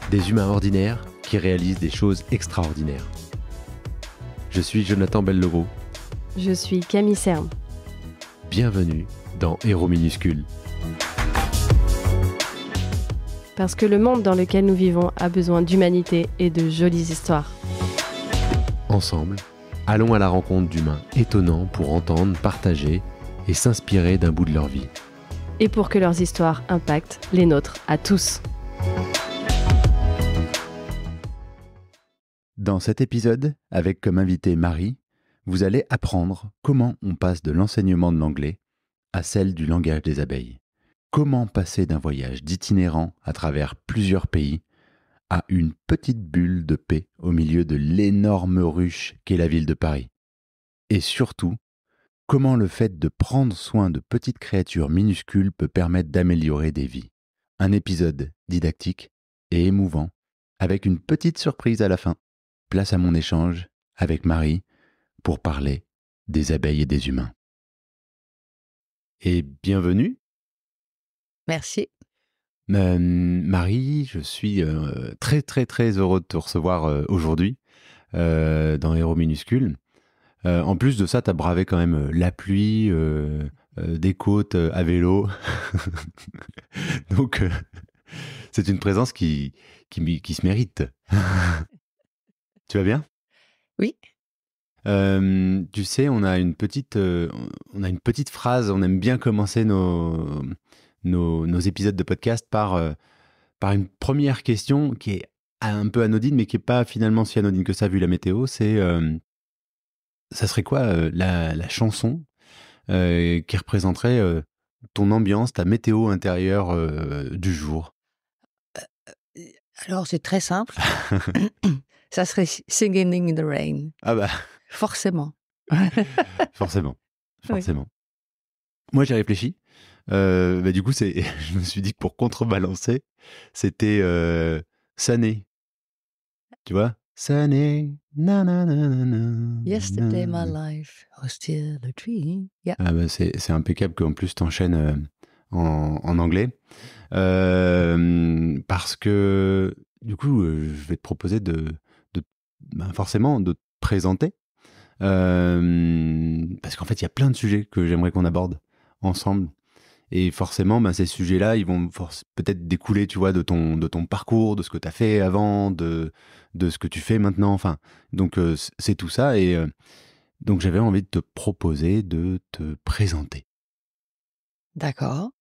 Des humains ordinaires qui réalisent des choses extraordinaires. Je suis Jonathan Belleroux. Je suis Camille Serme. Bienvenue dans Héros minuscules. Parce que le monde dans lequel nous vivons a besoin d'humanité et de jolies histoires. Ensemble, allons à la rencontre d'humains étonnants pour entendre, partager et s'inspirer d'un bout de leur vie. Et pour que leurs histoires impactent les nôtres à tous. Dans cet épisode, avec comme invité Marie, vous allez apprendre comment on passe de l'enseignement de l'anglais à celle du langage des abeilles. Comment passer d'un voyage d'itinérant à travers plusieurs pays à une petite bulle de paix au milieu de l'énorme ruche qu'est la ville de Paris. Et surtout, comment le fait de prendre soin de petites créatures minuscules peut permettre d'améliorer des vies. Un épisode didactique et émouvant, avec une petite surprise à la fin. Place à mon échange avec Marie pour parler des abeilles et des humains. Et bienvenue. Merci. Marie, je suis très heureux de te recevoir aujourd'hui dans Héros minuscules. En plus de ça, tu as bravé quand même la pluie, des côtes à vélo. Donc, c'est une présence qui se mérite. Tu vas bien ? Oui. Tu sais, on a une petite phrase. On aime bien commencer nos épisodes de podcast par une première question qui est un peu anodine, mais qui n'est pas finalement si anodine que ça vu la météo. C'est ça serait quoi la chanson qui représenterait ton ambiance, ta météo intérieure du jour ? Alors, c'est très simple. Ça serait Singing in the Rain. Ah bah Forcément. forcément. Oui. Moi, j'ai réfléchi. Du coup, je me suis dit que pour contrebalancer, c'était Sané. Tu vois ? Sané, na na na na na. Yesterday na. my life was still a dream. Yeah. Ah bah c'est impeccable qu'en plus t'enchaînes en anglais. Parce que du coup, je vais te proposer forcément de te présenter. Parce qu'en fait, il y a plein de sujets que j'aimerais qu'on aborde ensemble. Et forcément, ces sujets-là, ils vont peut-être découler, tu vois, de ton parcours, de ce que tu as fait avant, de ce que tu fais maintenant. Enfin, donc, c'est tout ça. Et donc, j'avais envie de te proposer de te présenter. D'accord.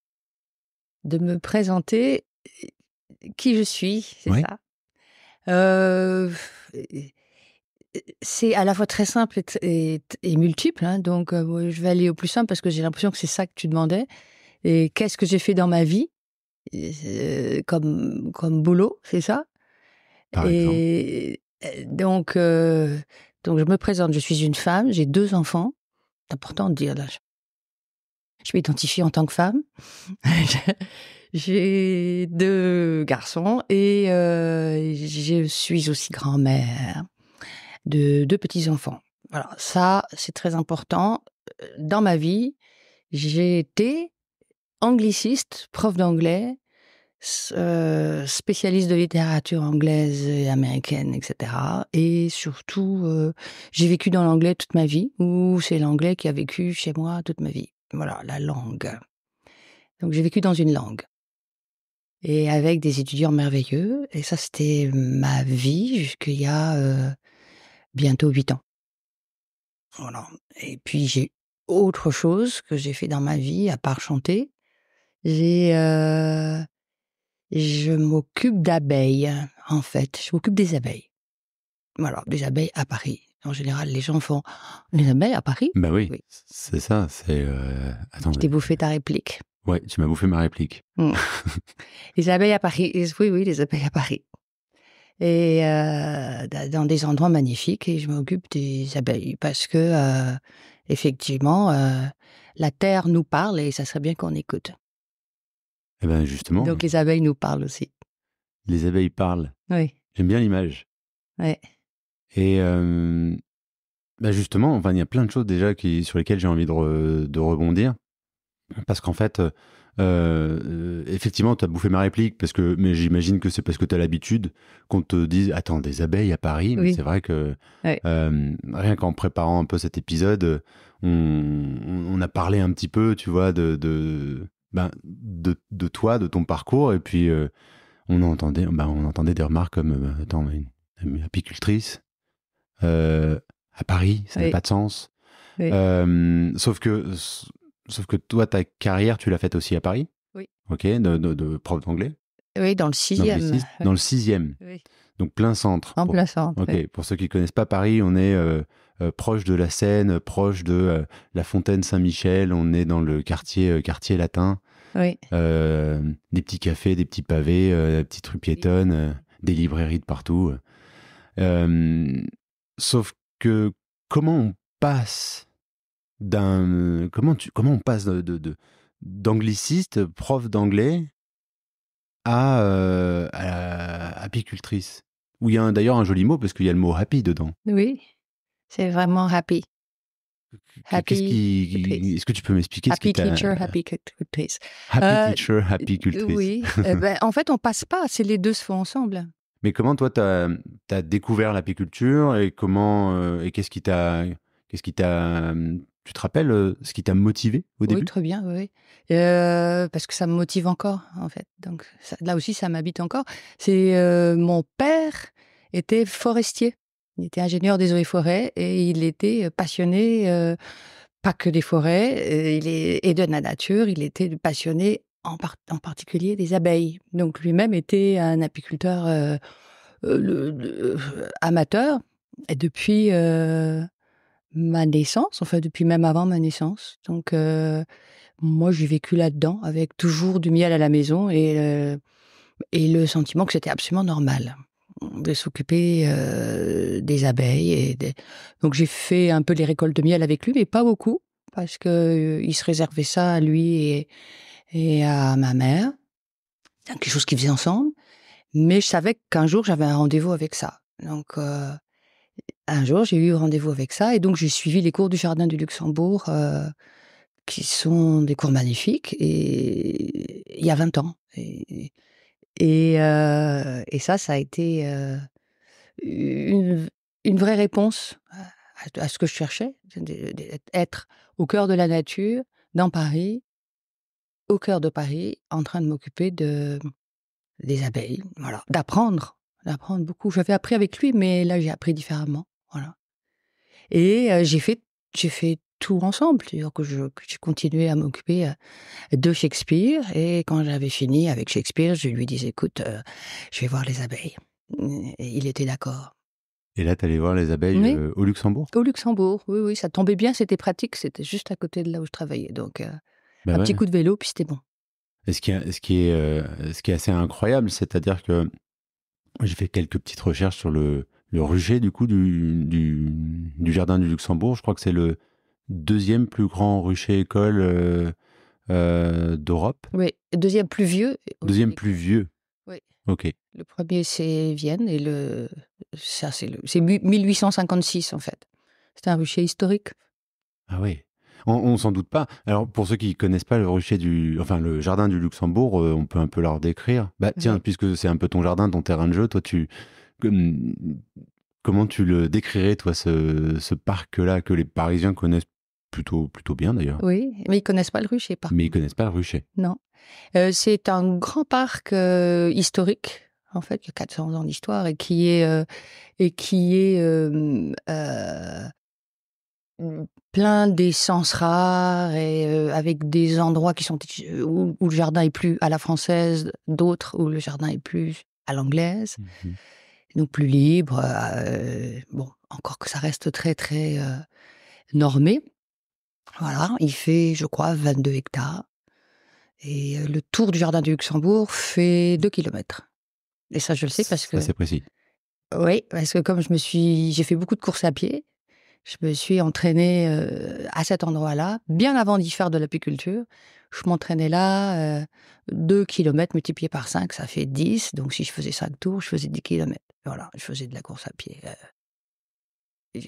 De me présenter qui je suis, c'est Ouais. ça. C'est à la fois très simple et multiple. Hein, donc, je vais aller au plus simple parce que j'ai l'impression que c'est ça que tu demandais. Et qu'est-ce que j'ai fait dans ma vie comme boulot, c'est ça. Par exemple. Et donc, je me présente. Je suis une femme, j'ai 2 enfants. C'est important de dire là. Je m'identifie en tant que femme. J'ai 2 garçons et je suis aussi grand-mère de 2 petits-enfants. Voilà, ça, c'est très important. Dans ma vie, j'ai été angliciste, prof d'anglais, spécialiste de littérature anglaise et américaine, etc. Et surtout, j'ai vécu dans l'anglais toute ma vie, ou c'est l'anglais qui a vécu chez moi toute ma vie. Voilà, la langue. Donc j'ai vécu dans une langue. Et avec des étudiants merveilleux. Et ça, c'était ma vie jusqu'il y a bientôt 8 ans. Voilà. Et puis j'ai autre chose que j'ai fait dans ma vie, à part chanter. Je m'occupe d'abeilles, en fait. Je m'occupe des abeilles. Voilà, des abeilles à Paris. En général, les gens font « Les abeilles à Paris ?» Bah oui, Oui. c'est ça. Attends, Je t'ai bouffé ta réplique. ouais, tu m'as bouffé ma réplique. Les abeilles à Paris. Oui, les abeilles à Paris. Et dans des endroits magnifiques. Et je m'occupe des abeilles parce que, effectivement, la terre nous parle et ça serait bien qu'on écoute. Eh ben justement, Donc les abeilles nous parlent aussi. les abeilles parlent. Oui, J'aime bien l'image. ouais. Et justement, il y a plein de choses déjà sur lesquelles j'ai envie de rebondir. Parce qu'en fait, Effectivement, tu as bouffé ma réplique, mais j'imagine que c'est parce que tu as l'habitude qu'on te dise « Attends, des abeilles à Paris ?» Mais Oui. c'est vrai que Ouais. rien qu'en préparant un peu cet épisode, on a parlé un petit peu, tu vois, de toi, de ton parcours, et puis on entendait des remarques comme attends, une apicultrice à Paris, ça n'a Oui. pas de sens. Oui. Sauf que toi, ta carrière, tu l'as faite aussi à Paris. Oui. Ok, de prof d'anglais, Oui, dans le 6e. d'angliciste, dans le 6e, Oui. donc plein centre. En plein centre. Ok, Oui. pour ceux qui ne connaissent pas Paris, on est proche de la Seine, proche de la Fontaine Saint-Michel, on est dans le quartier latin, Oui. des petits cafés, des petits pavés, des petites rues piétonnes, des librairies de partout. Sauf que comment on passe d'angliciste, prof d'anglais, à apicultrice, où il y a d'ailleurs un joli mot parce qu'il y a le mot happy dedans. Oui. C'est vraiment happy. Happy. Est-ce que tu peux m'expliquer ce qui Happy t'a... teacher, happy cultrice. Happy teacher, happy cultrice. Oui. En fait, on passe pas. C'est les deux se font ensemble. Mais comment toi t'as découvert l'apiculture et comment et qu'est-ce qui t'a tu te rappelles ce qui t'a motivé au Oui, début? très bien. Oui. Parce que ça me motive encore, en fait. Donc là aussi, ça m'habite encore. C'est mon père était forestier. Il était ingénieur des eaux et forêts et il était passionné, pas que des forêts, et de la nature. Il était passionné en particulier des abeilles. Donc lui-même était un apiculteur amateur. Et depuis ma naissance, enfin depuis même avant ma naissance. Donc moi, j'ai vécu là-dedans avec toujours du miel à la maison et le sentiment que c'était absolument normal de s'occuper des abeilles. Donc j'ai fait un peu les récoltes de miel avec lui, mais pas beaucoup, parce que il se réservait ça à lui et à ma mère. C'est quelque chose qu'ils faisaient ensemble. Mais je savais qu'un jour, j'avais un rendez-vous avec ça. Donc un jour, j'ai eu rendez-vous avec ça et donc j'ai suivi les cours du Jardin du Luxembourg, qui sont des cours magnifiques, et il y a 20 ans. Et ça a été une, une vraie réponse à ce que je cherchais, d'être au cœur de la nature, dans Paris, au cœur de Paris, en train de m'occuper des abeilles, voilà, d'apprendre beaucoup. J'avais appris avec lui, mais là j'ai appris différemment, voilà. Et j'ai fait tout ensemble, c'est-à-dire que j'ai continué à m'occuper de Shakespeare, et quand j'avais fini avec Shakespeare, je lui disais: «Écoute, je vais voir les abeilles». Et il était d'accord. Et là, tu allais voir les abeilles Oui. au Luxembourg? Au Luxembourg, oui, oui, ça tombait bien, c'était pratique, c'était juste à côté de là où je travaillais, donc Bah un ouais. petit coup de vélo, puis c'était bon. Et ce qui est assez incroyable, c'est-à-dire que j'ai fait quelques petites recherches sur le rucher du coup du Jardin du Luxembourg. Je crois que c'est le deuxième plus grand rucher école d'Europe. Oui, deuxième plus vieux. Deuxième plus vieux. Oui. Ok. Le premier, c'est Vienne, et c'est 1856, en fait. C'est un rucher historique. Ah oui. On s'en doute pas. Alors pour ceux qui connaissent pas le jardin du Luxembourg, on peut un peu leur décrire. Bah tiens, Oui. puisque c'est un peu ton jardin, ton terrain de jeu, toi comment tu le décrirais, toi, ce parc-là que les Parisiens connaissent plutôt bien d'ailleurs, Oui, mais ils connaissent pas le rucher, par mais ils contre. connaissent pas le rucher. Non. C'est un grand parc historique, en fait, qui a 400 ans d'histoire, et qui est plein d'essences rares, et avec des endroits qui sont où le jardin est plus à la française, d'autres où le jardin est plus à l'anglaise, Mhm. donc plus libre. Bon, encore que ça reste très très normé. Voilà, il fait, je crois, 22 hectares. Et le tour du Jardin du Luxembourg fait 2 kilomètres. Et ça, je le sais parce que Ça, c'est précis. oui, parce que comme j'ai fait beaucoup de courses à pied, je me suis entraînée à cet endroit-là, bien avant d'y faire de l'apiculture. Je m'entraînais là, 2 kilomètres multipliés par 5, ça fait 10. Donc si je faisais 5 tours, je faisais 10 kilomètres. Voilà, je faisais de la course à pied.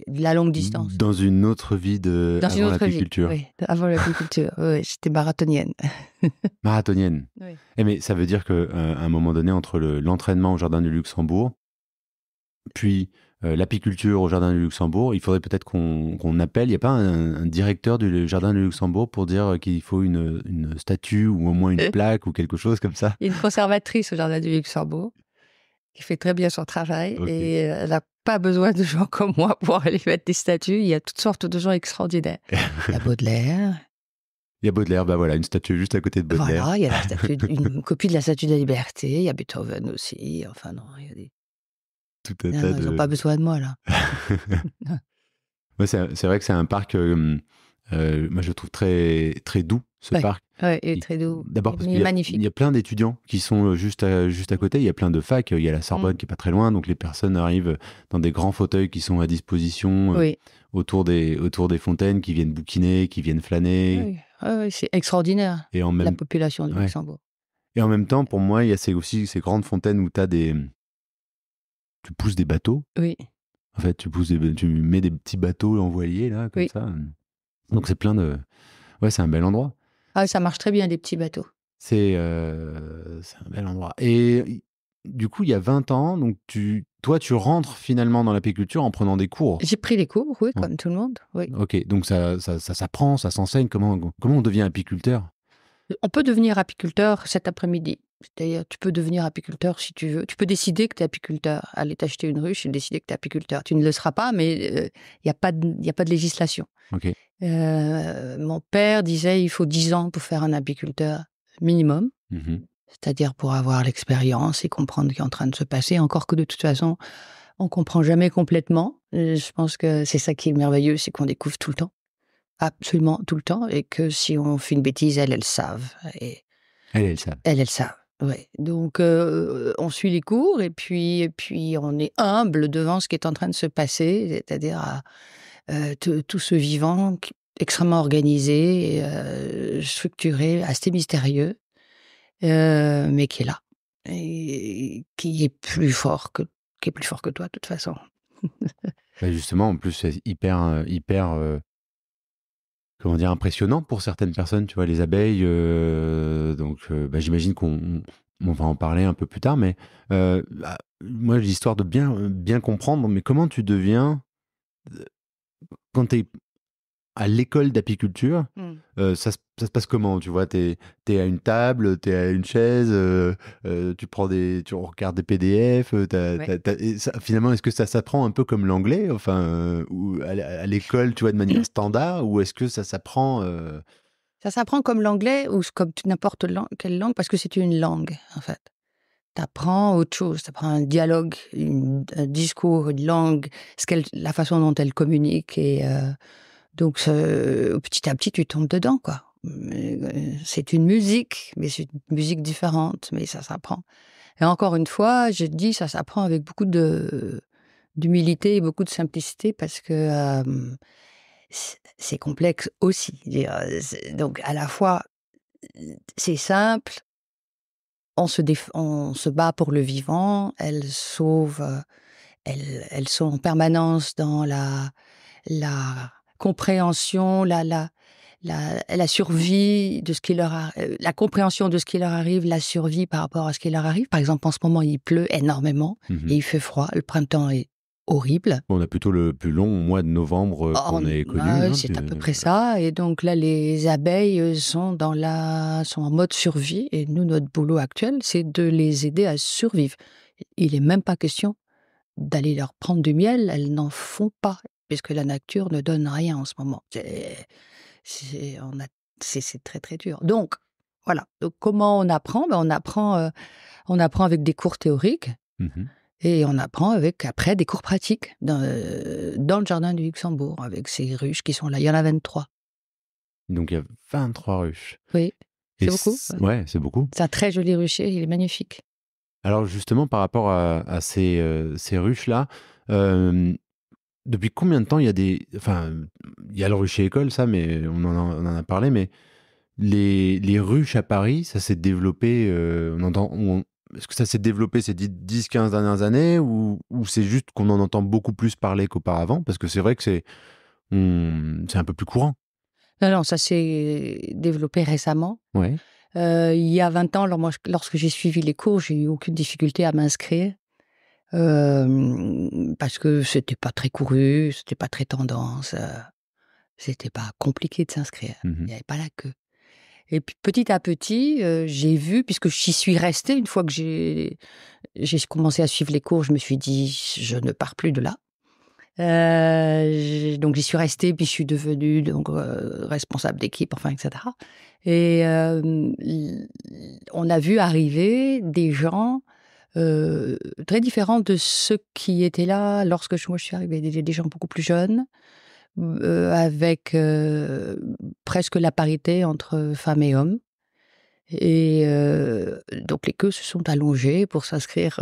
la longue distance. Dans une autre vie Dans une avant autre vie, l'apiculture. oui, avant l'apiculture. Oui, j'étais marathonienne. Marathonienne. Oui. Mais ça veut dire qu'à un moment donné, entre l'entraînement au Jardin du Luxembourg, puis l'apiculture au Jardin du Luxembourg, il faudrait peut-être qu'on appelle, il n'y a pas un directeur du Jardin du Luxembourg pour dire qu'il faut une statue ou au moins une plaque ou quelque chose comme ça? Il y a une conservatrice au Jardin du Luxembourg qui fait très bien son travail Ok. et elle n'a pas besoin de gens comme moi pour aller mettre des statues. Il y a toutes sortes de gens extraordinaires. Il y a Baudelaire. Il y a Baudelaire, bah voilà, une statue juste à côté de Baudelaire. Voilà, il y a la statue, une copie de la Statue de la Liberté. Il y a Beethoven aussi. Enfin non, il y a des... Tout un Non, tas ils de... n'ont pas besoin de moi là. Ouais, c'est vrai que c'est un parc, moi je trouve très, très doux, ce Ouais. parc. Ouais, il est très doux. D'abord parce Il qu'il est y magnifique. a plein d'étudiants qui sont juste à côté. Il y a plein de facs. Il y a la Sorbonne qui est pas très loin. Donc les personnes arrivent dans des grands fauteuils qui sont à disposition Oui. autour des fontaines, qui viennent bouquiner, qui viennent flâner. Oui. Oui, c'est extraordinaire, Et en la même, population du ouais. Luxembourg. et en même temps, pour moi, il y a aussi ces grandes fontaines où tu pousses des bateaux. Oui. En fait, tu mets des petits bateaux en voilier, là, comme Oui. ça. Donc c'est plein de... Ouais, c'est un bel endroit. Ah, ça marche très bien, les petits bateaux. C'est un bel endroit. Et du coup, il y a 20 ans, donc toi, tu rentres finalement dans l'apiculture en prenant des cours. J'ai pris les cours, oui, Ouais. comme tout le monde. Oui. Ok, donc ça s'apprend, ça s'enseigne. Comment on devient apiculteur? On peut devenir apiculteur cet après-midi. C'est-à-dire, tu peux devenir apiculteur si tu veux. Tu peux décider que tu es apiculteur. Aller t'acheter une ruche et décider que tu es apiculteur. Tu ne le seras pas, mais il n'y a pas de législation. Ok. Mon père disait il faut 10 ans pour faire un apiculteur minimum. Mhm. C'est-à-dire pour avoir l'expérience et comprendre ce qui est en train de se passer. Encore que de toute façon, on ne comprend jamais complètement. Je pense que c'est ça qui est merveilleux, c'est qu'on découvre tout le temps. Absolument tout le temps. Et que si on fait une bêtise, elles savent. Et Elles savent. elles savent. Ouais. Donc, on suit les cours et puis on est humble devant ce qui est en train de se passer, c'est-à-dire tout ce vivant extrêmement organisé, structuré, assez mystérieux, mais qui est là et qui est plus fort que toi, de toute façon. Bah, justement, en plus, c'est hyper, comment dire, impressionnant pour certaines personnes. Tu vois, les abeilles. Donc, j'imagine qu'on va en parler un peu plus tard. Mais moi, l'histoire de bien comprendre. Mais comment tu deviens quand tu es à l'école d'apiculture, ça se passe comment? Tu vois, t'es à une table, t'es à une chaise, tu regardes des PDF. Et finalement, est-ce que ça s'apprend un peu comme l'anglais, enfin, ou à l'école, tu vois, de manière standard, ou est-ce que ça s'apprend Ça s'apprend comme l'anglais ou comme n'importe quelle langue, parce que c'est une langue, en fait. Tu apprends autre chose, tu apprends un dialogue, un discours, une langue, la façon dont elle communique. Et donc, petit à petit, tu tombes dedans, quoi. C'est une musique, mais c'est une musique différente, mais ça s'apprend. Et encore une fois, je dis, ça s'apprend avec beaucoup d'humilité et beaucoup de simplicité, parce que c'est complexe aussi. Donc, à la fois, c'est simple, on se bat pour le vivant, elles sont en permanence dans la compréhension, la survie de ce qui la compréhension de ce qui leur arrive, la survie par rapport à ce qui leur arrive. Par exemple, en ce moment, il pleut énormément et il fait froid. Le printemps est horrible. On a plutôt le plus long mois de novembre qu'on ait connu. C'est à peu près ça. Et donc là, les abeilles sont en mode survie. Et nous, notre boulot actuel, c'est de les aider à survivre. Il n'est même pas question d'aller leur prendre du miel. Elles n'en font pas, puisque la nature ne donne rien en ce moment. C'est très, très dur. Donc, voilà. Donc, comment on apprend? On apprend avec des cours théoriques. Et on apprend après des cours pratiques dans le Jardin du Luxembourg, avec ces ruches qui sont là. Il y en a 23. Donc, il y a 23 ruches. Oui, c'est beaucoup. Ouais, c'est beaucoup. C'est un très joli rucher, il est magnifique. Alors, justement, par rapport à ces ruches-là, depuis combien de temps il y a Enfin, il y a le rucher école, ça, mais on en a parlé, mais les ruches à Paris, ça s'est développé, est-ce que ça s'est développé ces 10-15 dernières années ou c'est juste qu'on en entend beaucoup plus parler qu'auparavant? Parce que c'est vrai que c'est un peu plus courant. Non, non, ça s'est développé récemment. Ouais. Il y a 20 ans, lorsque j'ai suivi les cours, j'ai eu aucune difficulté à m'inscrire. Parce que c'était pas très couru, c'était pas très tendance, c'était pas compliqué de s'inscrire. Il Mmh. y avait pas la queue. Et puis petit à petit, j'ai vu, puisque j'y suis restée une fois que j'ai commencé à suivre les cours, je me suis dit: «Je ne pars plus de là». Donc j'y suis restée, puis je suis devenue donc responsable d'équipe, enfin et cetera. Et on a vu arriver des gens, très différents de ceux qui étaient là lorsque moi je suis arrivée. Des gens beaucoup plus jeunes, avec presque la parité entre femmes et hommes. Et donc les queues se sont allongées pour s'inscrire,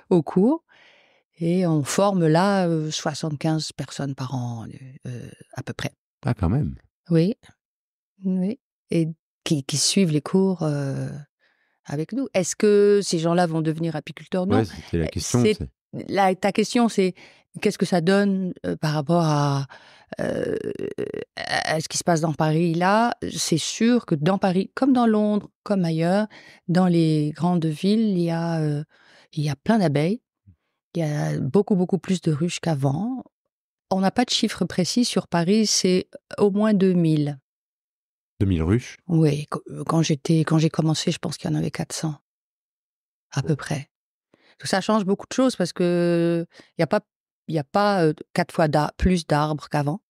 au cours. Et on forme là, 75 personnes par an, à peu près. Ah, quand même. Oui, oui, et qui suivent les cours, avec nous. Est-ce que ces gens-là vont devenir apiculteurs? Ouais, Non. c'était la question. Ta question, c'est qu'est-ce que ça donne, par rapport heu, à ce qui se passe dans Paris là? C'est sûr que dans Paris, comme dans Londres, comme ailleurs, dans les grandes villes, il y a plein d'abeilles. Il y a beaucoup, beaucoup plus de ruches qu'avant. On n'a pas de chiffre précis sur Paris, c'est au moins 2000. 2000 ruches. Oui, quand j'ai commencé, je pense qu'il y en avait 400, à peu près. Ça change beaucoup de choses parce que il y a pas 4 fois plus d'arbres qu'avant.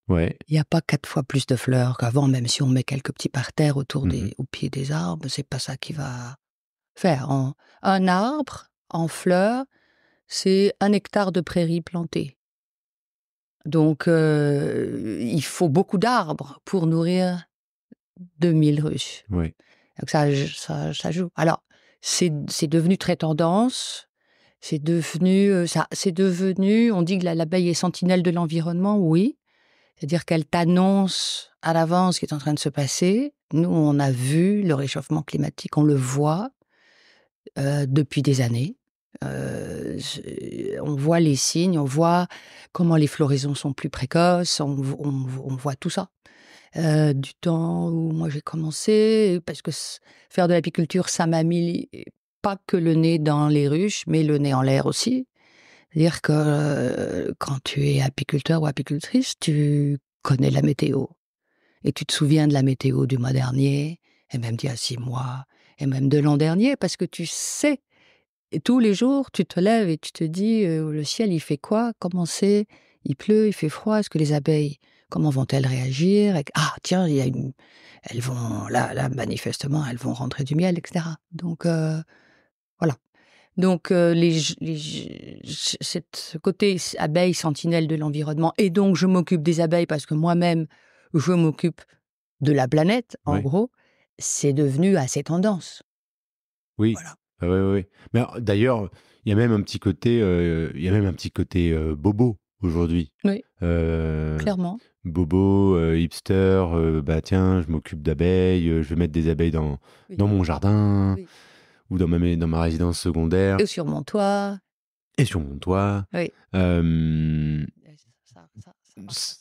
Ouais. Il y a pas 4 fois plus de fleurs qu'avant, même si on met quelques petits parterres Mmh. au pied des arbres, c'est pas ça qui va faire. Un arbre en fleurs, c'est 1 hectare de prairie plantée. Donc, il faut beaucoup d'arbres pour nourrir 2000 ruches. Ouais. Donc ça joue. Alors, c'est devenu très tendance. C'est devenu, on dit que l'abeille est sentinelle de l'environnement, oui. C'est-à-dire qu'elle t'annonce à l'avance ce qui est en train de se passer. Nous, on a vu le réchauffement climatique, on le voit, depuis des années. On voit les signes, on voit comment les floraisons sont plus précoces, on voit tout ça. Du temps où moi j'ai commencé, parce que faire de l'apiculture, ça m'a mis pas que le nez dans les ruches, mais le nez en l'air aussi. C'est-à-dire que quand tu es apiculteur ou apicultrice, tu connais la météo. Et tu te souviens de la météo du mois dernier, et même d'il y a 6 mois, et même de l'an dernier, parce que tu sais. Et tous les jours, tu te lèves et tu te dis, le ciel, il fait quoi? Comment c'est? Il pleut, il fait froid, est-ce que les abeilles, comment vont-elles réagir? Ah tiens, elles vont là manifestement, elles vont rentrer du miel, et cetera. Donc voilà. Donc ce côté abeille sentinelle de l'environnement, et donc je m'occupe des abeilles parce que moi-même, je m'occupe de la planète, en Ouais. gros, c'est devenu assez tendance. Oui. Voilà. Ah ouais, ouais, ouais. Mais alors, d'ailleurs, il y a même un petit côté, bobo aujourd'hui. Oui, Heu, clairement. Bobo, hipster, bah, tiens, je m'occupe d'abeilles, je vais mettre des abeilles Oui, dans mon jardin oui. ou dans ma résidence secondaire Et sur mon toit. et sur mon toit. Oui. Hem, Ça passe pas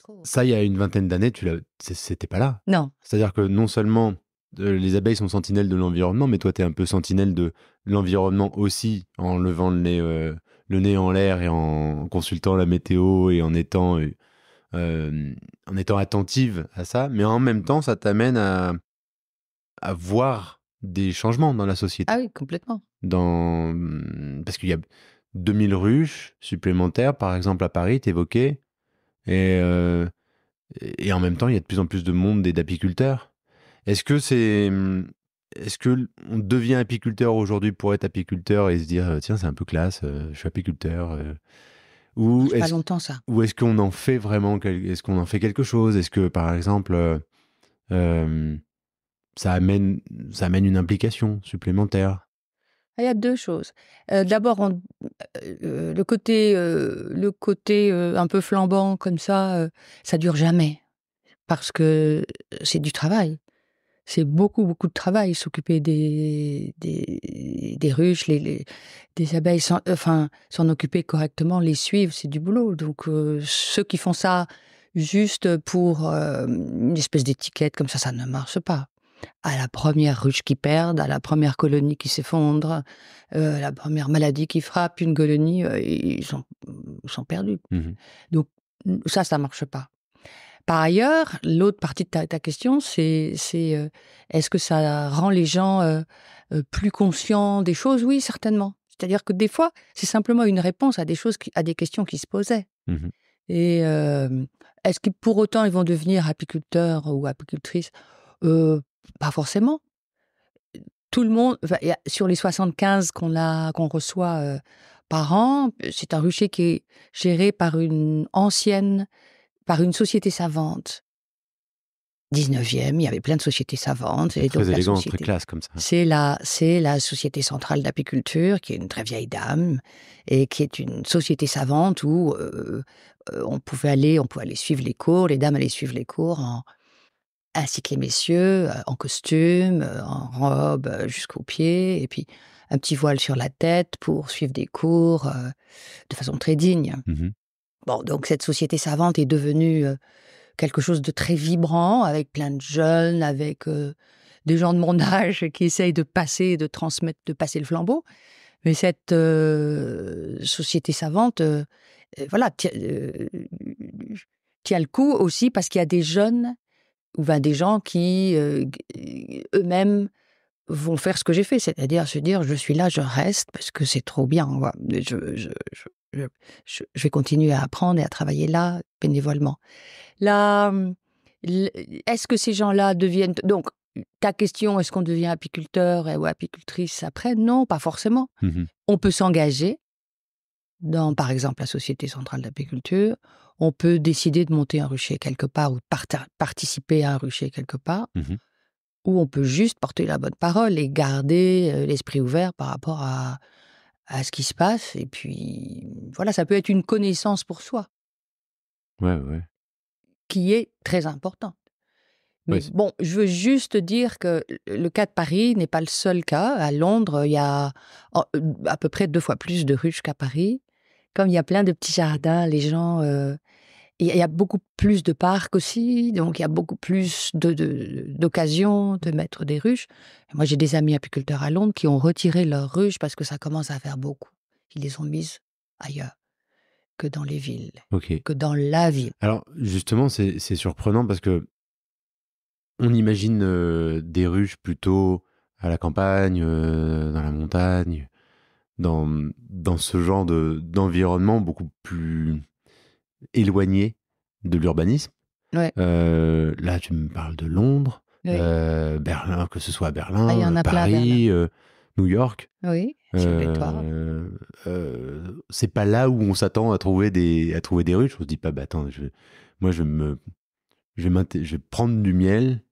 trop. Ça, il y a une vingtaine d'années, c'était pas là. Non. C'est-à-dire que non seulement, les abeilles sont sentinelles de l'environnement, mais toi, tu es un peu sentinelle de l'environnement aussi, en levant le nez en l'air et en consultant la météo et en étant attentive à ça. Mais en même temps, ça t'amène à voir des changements dans la société. Ah oui, complètement. Parce qu'il y a 2000 ruches supplémentaires, par exemple, à Paris, t'évoquais, et, euh, et en même temps, il y a de plus en plus de monde et d'apiculteurs. Est-ce que est-ce que on devient apiculteur aujourd'hui pour être apiculteur et se dire tiens, c'est un peu classe, je suis apiculteur, ou C'est pas longtemps ça. est-ce qu'on en fait vraiment est-ce qu'on en fait quelque chose? Est-ce que par exemple euh, ça amène une implication supplémentaire? Ah, il y a 2 choses. D'abord le côté, un peu flambant comme ça dure jamais parce que c'est du travail. C'est beaucoup, beaucoup de travail, s'occuper des ruches, des abeilles, s'en occuper correctement, les suivre, c'est du boulot. Donc, ceux qui font ça juste pour une espèce d'étiquette comme ça ne marche pas. À la première ruche qui perd, à la première colonie qui s'effondre, la première maladie qui frappe une colonie, ils sont perdus. Donc, ça marche pas. Par ailleurs, l'autre partie de ta question, c'est est-ce que ça rend les gens plus conscients des choses? Oui, certainement. C'est-à-dire que des fois, c'est simplement une réponse à des questions qui se posaient. Et est-ce que pour autant ils vont devenir apiculteurs ou apicultrices? Pas forcément. Tout le monde, sur les 75 qu'on reçoit par an, c'est un rucher qui est géré par une société savante. 19e, il y avait plein de sociétés savantes. Et Très donc élégant, très classe comme ça. C'est la Société centrale d'apiculture, qui est une très vieille dame, et qui est une société savante où on pouvait aller suivre les cours, les dames allaient suivre les cours, ainsi que les messieurs, en costume, en robe jusqu'aux pieds, et puis un petit voile sur la tête pour suivre des cours de façon très digne. Bon, donc cette société savante est devenue quelque chose de très vibrant, avec plein de jeunes, avec des gens de mon âge qui essayent de passer le flambeau. Mais cette société savante, tient le coup aussi parce qu'il y a des jeunes, ou des gens qui eux-mêmes vont faire ce que j'ai fait, c'est-à-dire se dire je suis là, je reste parce que c'est trop bien. Voilà. Je vais continuer à apprendre et à travailler là bénévolement. Là, est-ce que ces gens-là deviennent... Donc, ta question, est-ce qu'on devient apiculteur ou apicultrice après? Non, pas forcément. On peut s'engager dans, par exemple, la Société centrale d'apiculture. On peut décider de monter un rucher quelque part ou participer à un rucher quelque part. Ou on peut juste porter la bonne parole et garder l'esprit ouvert par rapport à ce qui se passe. Et puis, voilà, ça peut être une connaissance pour soi. Ouais. Qui est très importante. Mais bon, je veux juste dire que le cas de Paris n'est pas le seul cas. À Londres, il y a à peu près 2 fois plus de ruches qu'à Paris. Comme il y a plein de petits jardins, les gens... il y a beaucoup plus de parcs aussi, donc il y a beaucoup plus d'occasions de mettre des ruches. Moi, j'ai des amis apiculteurs à Londres qui ont retiré leurs ruches parce que ça commence à faire beaucoup. Ils les ont mises ailleurs que dans les villes, que dans la ville. Alors, justement, c'est surprenant parce que on imagine des ruches plutôt à la campagne, dans la montagne, dans ce genre d'environnement beaucoup plus éloigné de l'urbanisme. Ouais. Là, tu me parles de Londres, Berlin, que ce soit Berlin, il y en a Paris, New York. Oui, chez toi. C'est pas là où on s'attend à trouver des ruches. On se dit pas, attends, je vais prendre du miel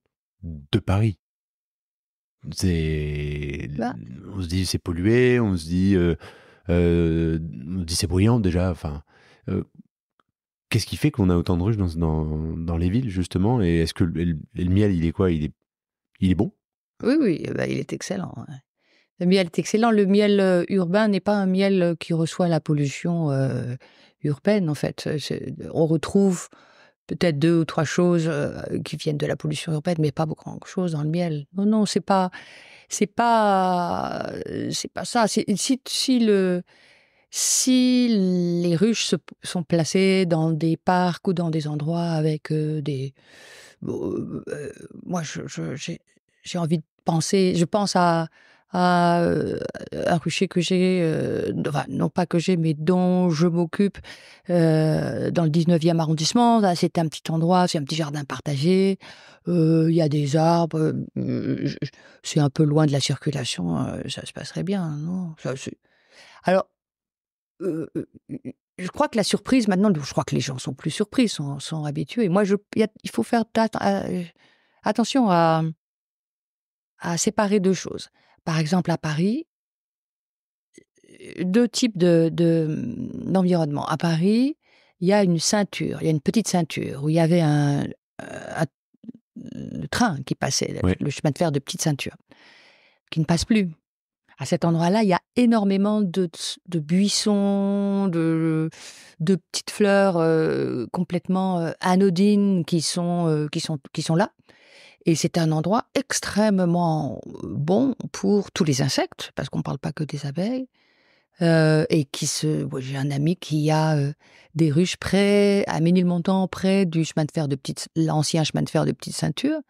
de Paris. On se dit c'est pollué, on se dit c'est bruyant déjà. Enfin, qu'est-ce qui fait qu'on a autant de ruches dans les villes justement? Et est-ce que le miel, il est quoi? Il est bon? Oui, il est excellent. Ouais. Le miel est excellent. Le miel urbain n'est pas un miel qui reçoit la pollution urbaine, en fait. On retrouve peut-être 2 ou 3 choses qui viennent de la pollution urbaine, mais pas beaucoup de choses dans le miel. Non, c'est pas ça. Si les ruches sont placées dans des parcs ou dans des endroits avec moi, j'ai envie de penser. Je pense à un rucher que j'ai, non pas que j'ai, mais dont je m'occupe dans le 19e arrondissement. Là, c'est un petit endroit, c'est un petit jardin partagé. Il y a des arbres. C'est un peu loin de la circulation. Ça se passerait bien, non? Alors, je crois que la surprise, maintenant, je crois que les gens sont plus surpris, sont habitués. Moi, il faut faire attention à séparer 2 choses. Par exemple, à Paris, 2 types d'environnement. À Paris, il y a une petite ceinture où il y avait le train qui passait, Ouais. le chemin de fer de Petite Ceinture, qui ne passe plus. À cet endroit-là, il y a énormément de buissons, de petites fleurs complètement anodines qui sont là. Et c'est un endroit extrêmement bon pour tous les insectes, parce qu'on ne parle pas que des abeilles. Et moi, j'ai un ami qui a des ruches à Ménilmontant, près du chemin de fer l'ancien chemin de fer de Petite Ceinture.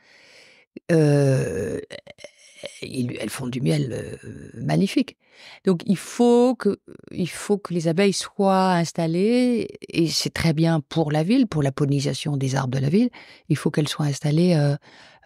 Euh, Elles font du miel magnifique. Donc il faut que les abeilles soient installées, et c'est très bien pour la ville, pour la pollinisation des arbres de la ville. Il faut qu'elles soient installées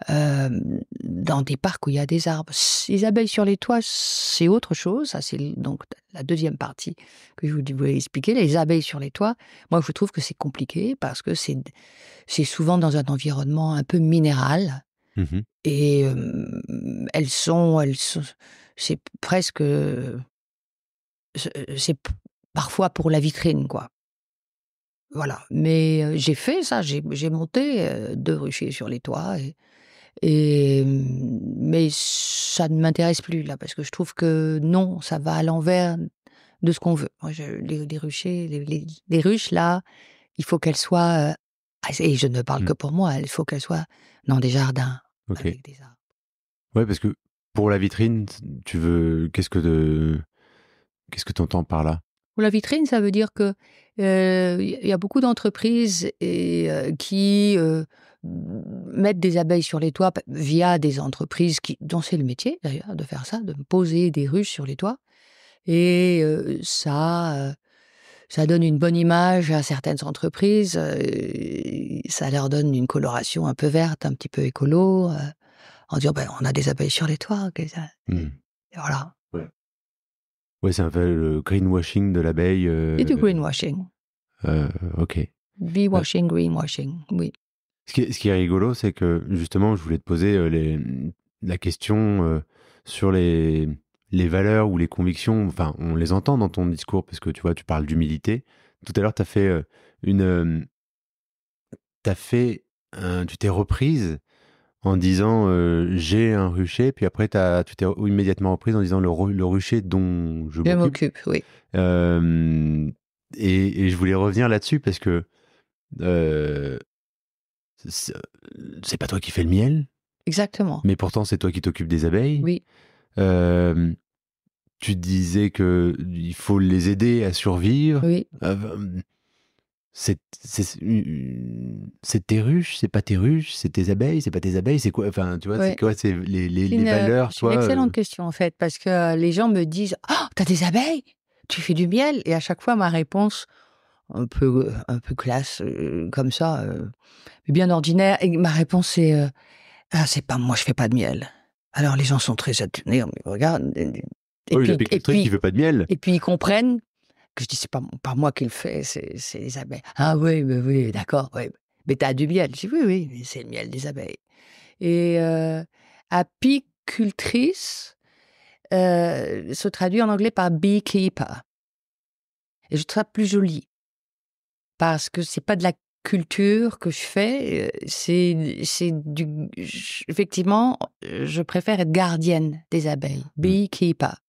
dans des parcs où il y a des arbres. Les abeilles sur les toits, c'est autre chose. Ça, c'est donc la deuxième partie que je voulais expliquer. Les abeilles sur les toits, moi, je trouve que c'est compliqué parce que c'est souvent dans un environnement un peu minéral. Mhm. Et elles sont c'est presque, c'est parfois pour la vitrine, quoi. Voilà. Mais j'ai fait ça, j'ai monté 2 ruchers sur les toits mais ça ne m'intéresse plus là, parce que je trouve que non, ça va à l'envers de ce qu'on veut. Moi, les ruchers, les ruches là, il faut qu'elles soient, et je ne parle que pour moi, il faut qu'elles soient dans des jardins Ok. avec des arbres. Ouais, parce que pour la vitrine, tu veux. Qu'est-ce que tu entends par là? Pour la vitrine, ça veut dire que il y a beaucoup d'entreprises qui mettent des abeilles sur les toits via des entreprises dont c'est le métier d'ailleurs de faire ça, de poser des ruches sur les toits. Et ça donne une bonne image à certaines entreprises. Ça leur donne une coloration un peu verte, un petit peu écolo, en disant on a des abeilles sur les toits. Et voilà. Ouais, c'est un peu le greenwashing de l'abeille. Et du greenwashing. Ok. Bee-washing, greenwashing, oui. Ce qui est rigolo, c'est que justement, je voulais te poser la question sur les valeurs ou les convictions. Enfin, on les entend dans ton discours parce que tu vois, tu parles d'humilité. Tout à l'heure, tu as fait tu t'es reprise en disant j'ai un rucher, puis après tu t'es immédiatement reprise en disant le rucher dont je m'occupe. m'occupe, oui. Et je voulais revenir là-dessus parce que c'est pas toi qui fais le miel, Exactement. mais pourtant c'est toi qui t'occupes des abeilles. Oui. Tu disais que il faut les aider à survivre. Oui. C'est tes ruches, c'est pas tes ruches, c'est tes abeilles, c'est pas tes abeilles, c'est quoi? Enfin, tu vois, Ouais. c'est quoi? C'est les valeurs, C'est une excellente question, en fait, parce que les gens me disent « Oh, t'as des abeilles? Tu fais du miel ?» Et à chaque fois, ma réponse, un peu classe, comme ça, mais bien ordinaire, et ma réponse c'est « Ah, c'est pas moi, je fais pas de miel. » Alors les gens sont très étonnés, on me regarde, Oh, l'apicultrice qui veut pas de miel. et puis ils comprennent que je dis « C'est pas moi qui le fais, c'est les abeilles. »« Ah oui, mais oui, d'accord, oui. Mais t'as du miel. » Je dis « Oui, oui, mais c'est le miel des abeilles. » Et apicultrice se traduit en anglais par beekeeper. Et je trouve ça plus joli. Parce que c'est pas de la culture que je fais, effectivement, je préfère être gardienne des abeilles, beekeeper,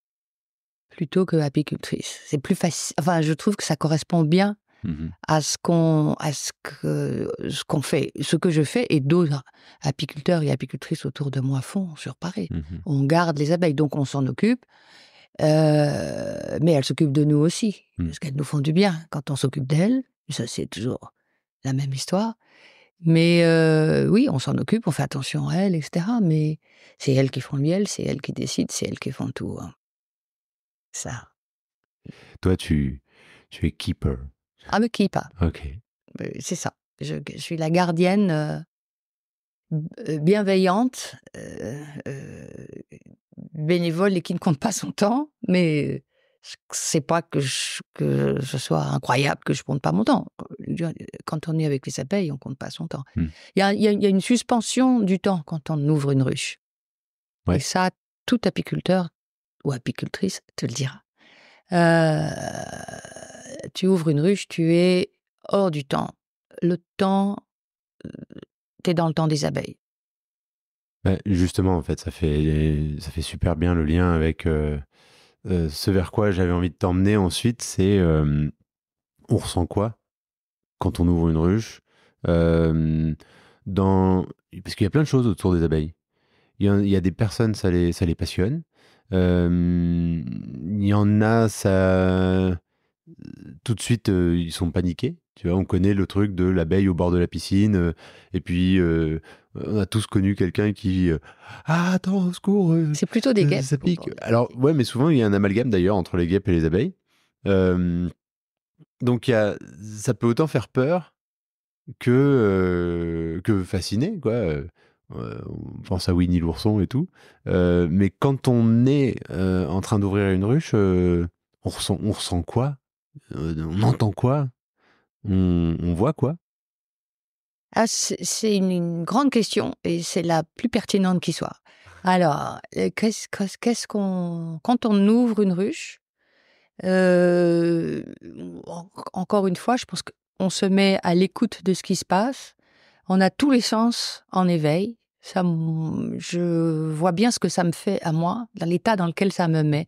plutôt que apicultrice. C'est plus facile. Enfin, je trouve que ça correspond bien à ce qu'on fait, ce que je fais, et d'autres apiculteurs et apicultrices autour de moi font sur Paris. On garde les abeilles, donc on s'en occupe, mais elles s'occupent de nous aussi, parce qu'elles nous font du bien quand on s'occupe d'elles. Ça, c'est toujours la même histoire. Mais oui, on s'en occupe, on fait attention à elles, etc. Mais c'est elles qui font le miel, c'est elles qui décident, c'est elles qui font tout. Hein. Ça. Toi, tu es keeper. Ah, me keeper. Ok. C'est ça. Je suis la gardienne bienveillante, bénévole et qui ne compte pas son temps, mais c'est pas que ce soit incroyable que je compte pas mon temps. Quand on est avec les abeilles, on compte pas son temps. Il y a une suspension du temps quand on ouvre une ruche. Ouais. Et ça, tout apiculteur ou apicultrice te le dira. Tu ouvres une ruche, tu es hors du temps. Le temps, t'es dans le temps des abeilles. Justement, en fait, ça fait super bien le lien avec ce vers quoi j'avais envie de t'emmener ensuite, c'est on ressent quoi quand on ouvre une ruche euh, dans... Parce qu'il y a plein de choses autour des abeilles. Il y a des personnes, ça les passionne. Il y en a, ça... Tout de suite, ils sont paniqués. Tu vois, on connaît le truc de l'abeille au bord de la piscine. Et puis, on a tous connu quelqu'un qui... ah, attends, au secours, C'est plutôt des guêpes. ça pique. Alors, ouais, mais souvent, il y a un amalgame d'ailleurs entre les guêpes et les abeilles. Donc, ça peut autant faire peur que fasciné, quoi. On pense à Winnie l'ourson et tout. Mais quand on est en train d'ouvrir une ruche, on ressent quoi? On entend quoi? On voit quoi? Ah, c'est une grande question et c'est la plus pertinente qui soit. Alors, qu'est-ce qu'on... Quand on ouvre une ruche, euh, encore une fois, je pense qu'on se met à l'écoute de ce qui se passe. On a tous les sens en éveil. Je vois bien ce que ça me fait à moi, dans l'état dans lequel ça me met.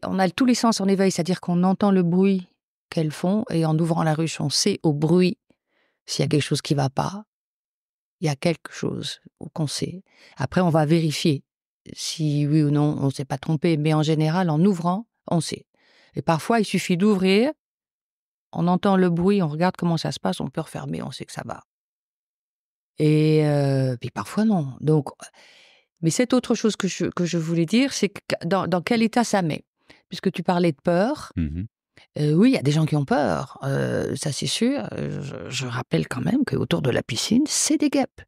On a tous les sens en éveil, c'est-à-dire qu'on entend le bruit qu'elles font et en ouvrant la ruche, on sait au bruit s'il y a quelque chose qui ne va pas. Il y a quelque chose qu'on sait. Après, on va vérifier si oui ou non on ne s'est pas trompé. Mais en général, en ouvrant, on sait. Et parfois, il suffit d'ouvrir, on entend le bruit, on regarde comment ça se passe, on peut refermer, on sait que ça va. Et puis parfois, non. Donc, mais cette autre chose que je voulais dire, c'est dans quel état ça met. Puisque tu parlais de peur. Mhm. Oui, il y a des gens qui ont peur, ça c'est sûr. Je rappelle quand même qu'autour de la piscine, c'est des guêpes.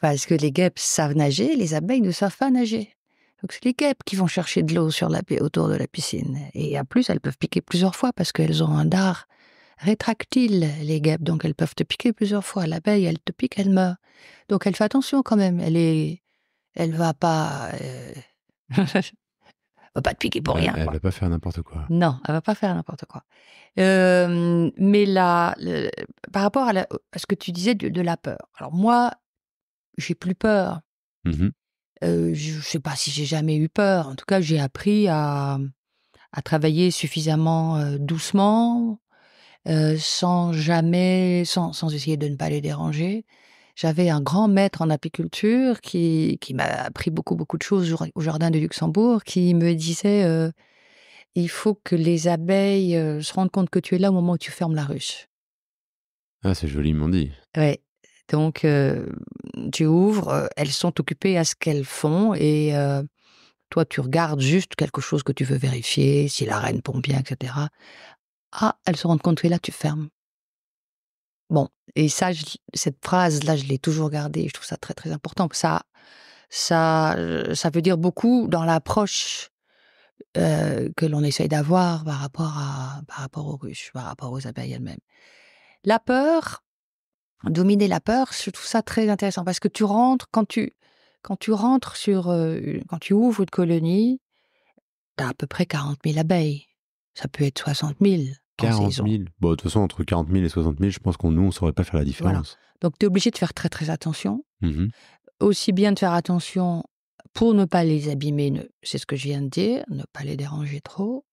Parce que les guêpes savent nager, les abeilles ne savent pas nager. Donc c'est les guêpes qui vont chercher de l'eau autour de la piscine. Et en plus, elles peuvent piquer plusieurs fois parce qu'elles ont un dard rétractile, les guêpes. Donc elles peuvent te piquer plusieurs fois. L'abeille, elle te pique, elle meurt. Donc elle fait attention quand même. Elle va pas... va pas te piquer pour rien, Elle quoi. va pas faire n'importe quoi. Non, elle va pas faire n'importe quoi. Mais par rapport à ce que tu disais de la peur. Alors moi, j'ai plus peur. Mhm. Je sais pas si j'ai jamais eu peur. En tout cas, j'ai appris à travailler suffisamment doucement, sans essayer de ne pas les déranger. J'avais un grand maître en apiculture qui m'a appris beaucoup de choses au jardin du Luxembourg, qui me disait il faut que les abeilles se rendent compte que tu es là au moment où tu fermes la ruche. Ah, c'est joliment dit. Ouais. Donc, tu ouvres, elles sont occupées à ce qu'elles font et toi, tu regardes juste quelque chose que tu veux vérifier, si la reine pond bien, etc. Ah, elles se rendent compte que tu es là, tu fermes. Bon, et ça, cette phrase-là, je l'ai toujours gardée. Je trouve ça très, très important. Ça veut dire beaucoup dans l'approche que l'on essaye d'avoir par rapport aux ruches, par rapport aux abeilles elles-mêmes. La peur, dominer la peur, je trouve ça très intéressant parce que quand tu rentres quand tu ouvres une colonie, tu as à peu près 40 000 abeilles. Ça peut être 60 000 en 40 saison. 000. Bon, de toute façon, entre 40 000 et 60 000, je pense qu'on ne saurait pas faire la différence. Donc, tu es obligé de faire très, très attention. Mhm. Aussi bien de faire attention pour ne pas les abîmer, c'est ce que je viens de dire, ne pas les déranger trop.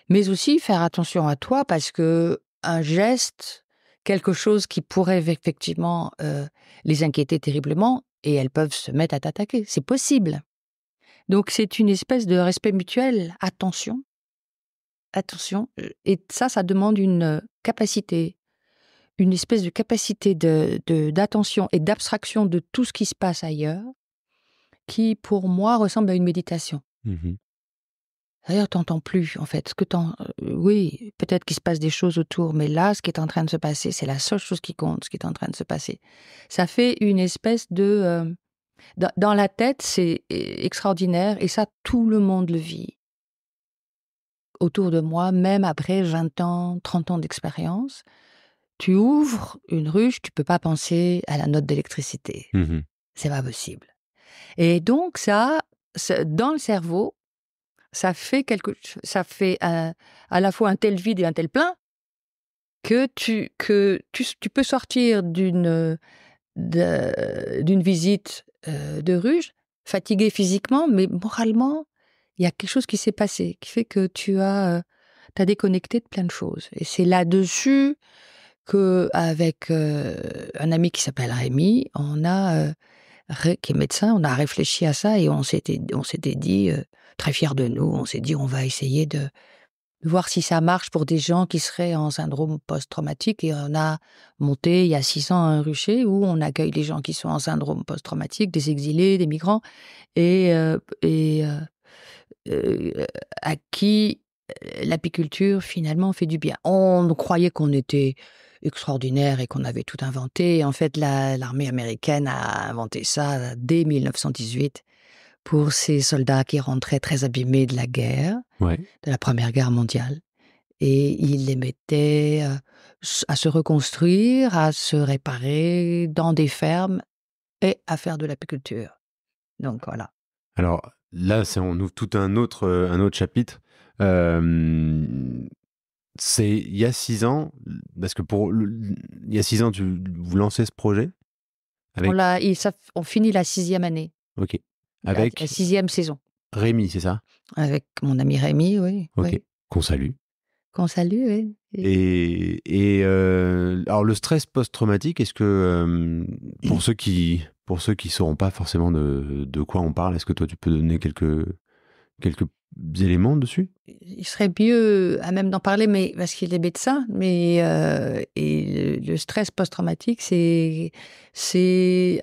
Mais aussi faire attention à toi parce que un geste, quelque chose qui pourrait effectivement les inquiéter terriblement, et elles peuvent se mettre à t'attaquer. C'est possible. Donc, c'est une espèce de respect mutuel. Attention. Et ça demande une capacité, une espèce de capacité d'attention et d'abstraction de tout ce qui se passe ailleurs, qui, pour moi, ressemble à une méditation. Mhm. D'ailleurs, t'entends plus, en fait. Oui, peut-être qu'il se passe des choses autour, mais là, ce qui est en train de se passer, c'est la seule chose qui compte, ce qui est en train de se passer. Ça fait une espèce de... dans la tête, c'est extraordinaire, et ça, tout le monde le vit. Autour de moi, même après 20 ans, 30 ans d'expérience, tu ouvres une ruche, tu peux pas penser à la note d'électricité. Mhm. C'est pas possible. Et donc, dans le cerveau, ça fait à la fois un tel vide et un tel plein que tu peux sortir d'une visite de Ruge, fatigué physiquement, mais moralement, il y a quelque chose qui s'est passé, qui fait que tu as déconnecté de plein de choses. Et c'est là-dessus qu'avec un ami qui s'appelle Rémi, qui est médecin, on a réfléchi à ça et on s'était dit, très fiers de nous, on s'est dit on va essayer de voir si ça marche pour des gens qui seraient en syndrome post-traumatique. Et on a monté il y a 6 ans un rucher où on accueille les gens qui sont en syndrome post-traumatique, des exilés, des migrants, et à qui l'apiculture finalement fait du bien. On croyait qu'on était extraordinaire et qu'on avait tout inventé. En fait, l'armée américaine a inventé ça dès 1918 pour ces soldats qui rentraient très abîmés de la guerre, Ouais. de la Première Guerre mondiale. Et ils les mettaient à se reconstruire, à se réparer dans des fermes et à faire de l'apiculture. Donc voilà. Alors là, on ouvre tout un autre chapitre. C'est il y a 6 ans, parce que il y a 6 ans, vous lancez ce projet avec... On finit la 6e année, Ok. la Avec 6e saison. Rémi, c'est ça? Avec mon ami Rémi, oui. Ok. Oui. Qu'on salue. Qu'on salue, oui. Alors le stress post-traumatique, est-ce que pour ceux qui sauront pas forcément de quoi on parle, est-ce que toi tu peux donner quelques éléments dessus? Il serait mieux à même d'en parler, mais parce qu'il est médecin. Mais et le stress post-traumatique, c'est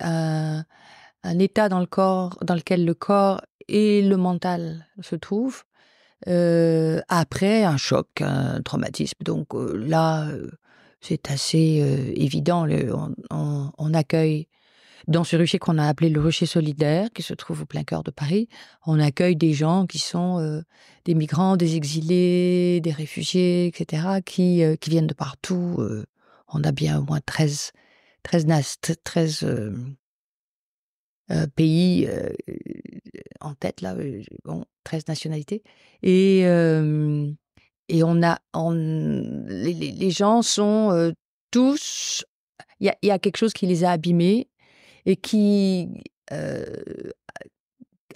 un état dans le corps, dans lequel le corps et le mental se trouvent après un choc, un traumatisme. Donc là, c'est assez évident. On accueille dans ce rucher qu'on a appelé le rucher solidaire, qui se trouve au plein cœur de Paris, on accueille des gens qui sont des migrants, des exilés, des réfugiés, etc., qui viennent de partout. On a bien au moins 13 pays en tête, là, 13 nationalités. Et les gens sont tous... Il y a quelque chose qui les a abîmés et qui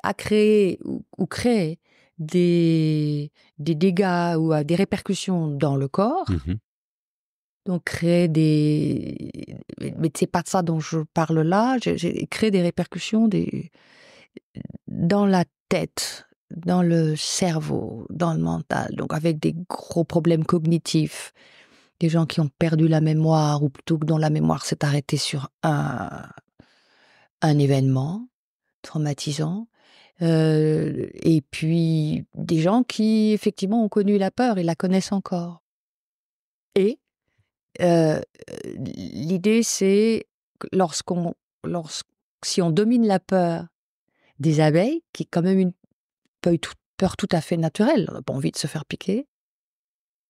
a créé ou crée des dégâts ou des répercussions dans le corps. Mhm. Donc créer mais c'est pas de ça dont je parle là. J'ai créé des répercussions dans la tête, dans le cerveau, dans le mental. Donc avec des gros problèmes cognitifs, des gens qui ont perdu la mémoire ou plutôt que dont la mémoire s'est arrêtée sur un événement traumatisant. Et puis des gens qui effectivement ont connu la peur et la connaissent encore. Et l'idée, c'est que si on domine la peur des abeilles, qui est quand même une peur tout à fait naturelle, on n'a pas envie de se faire piquer,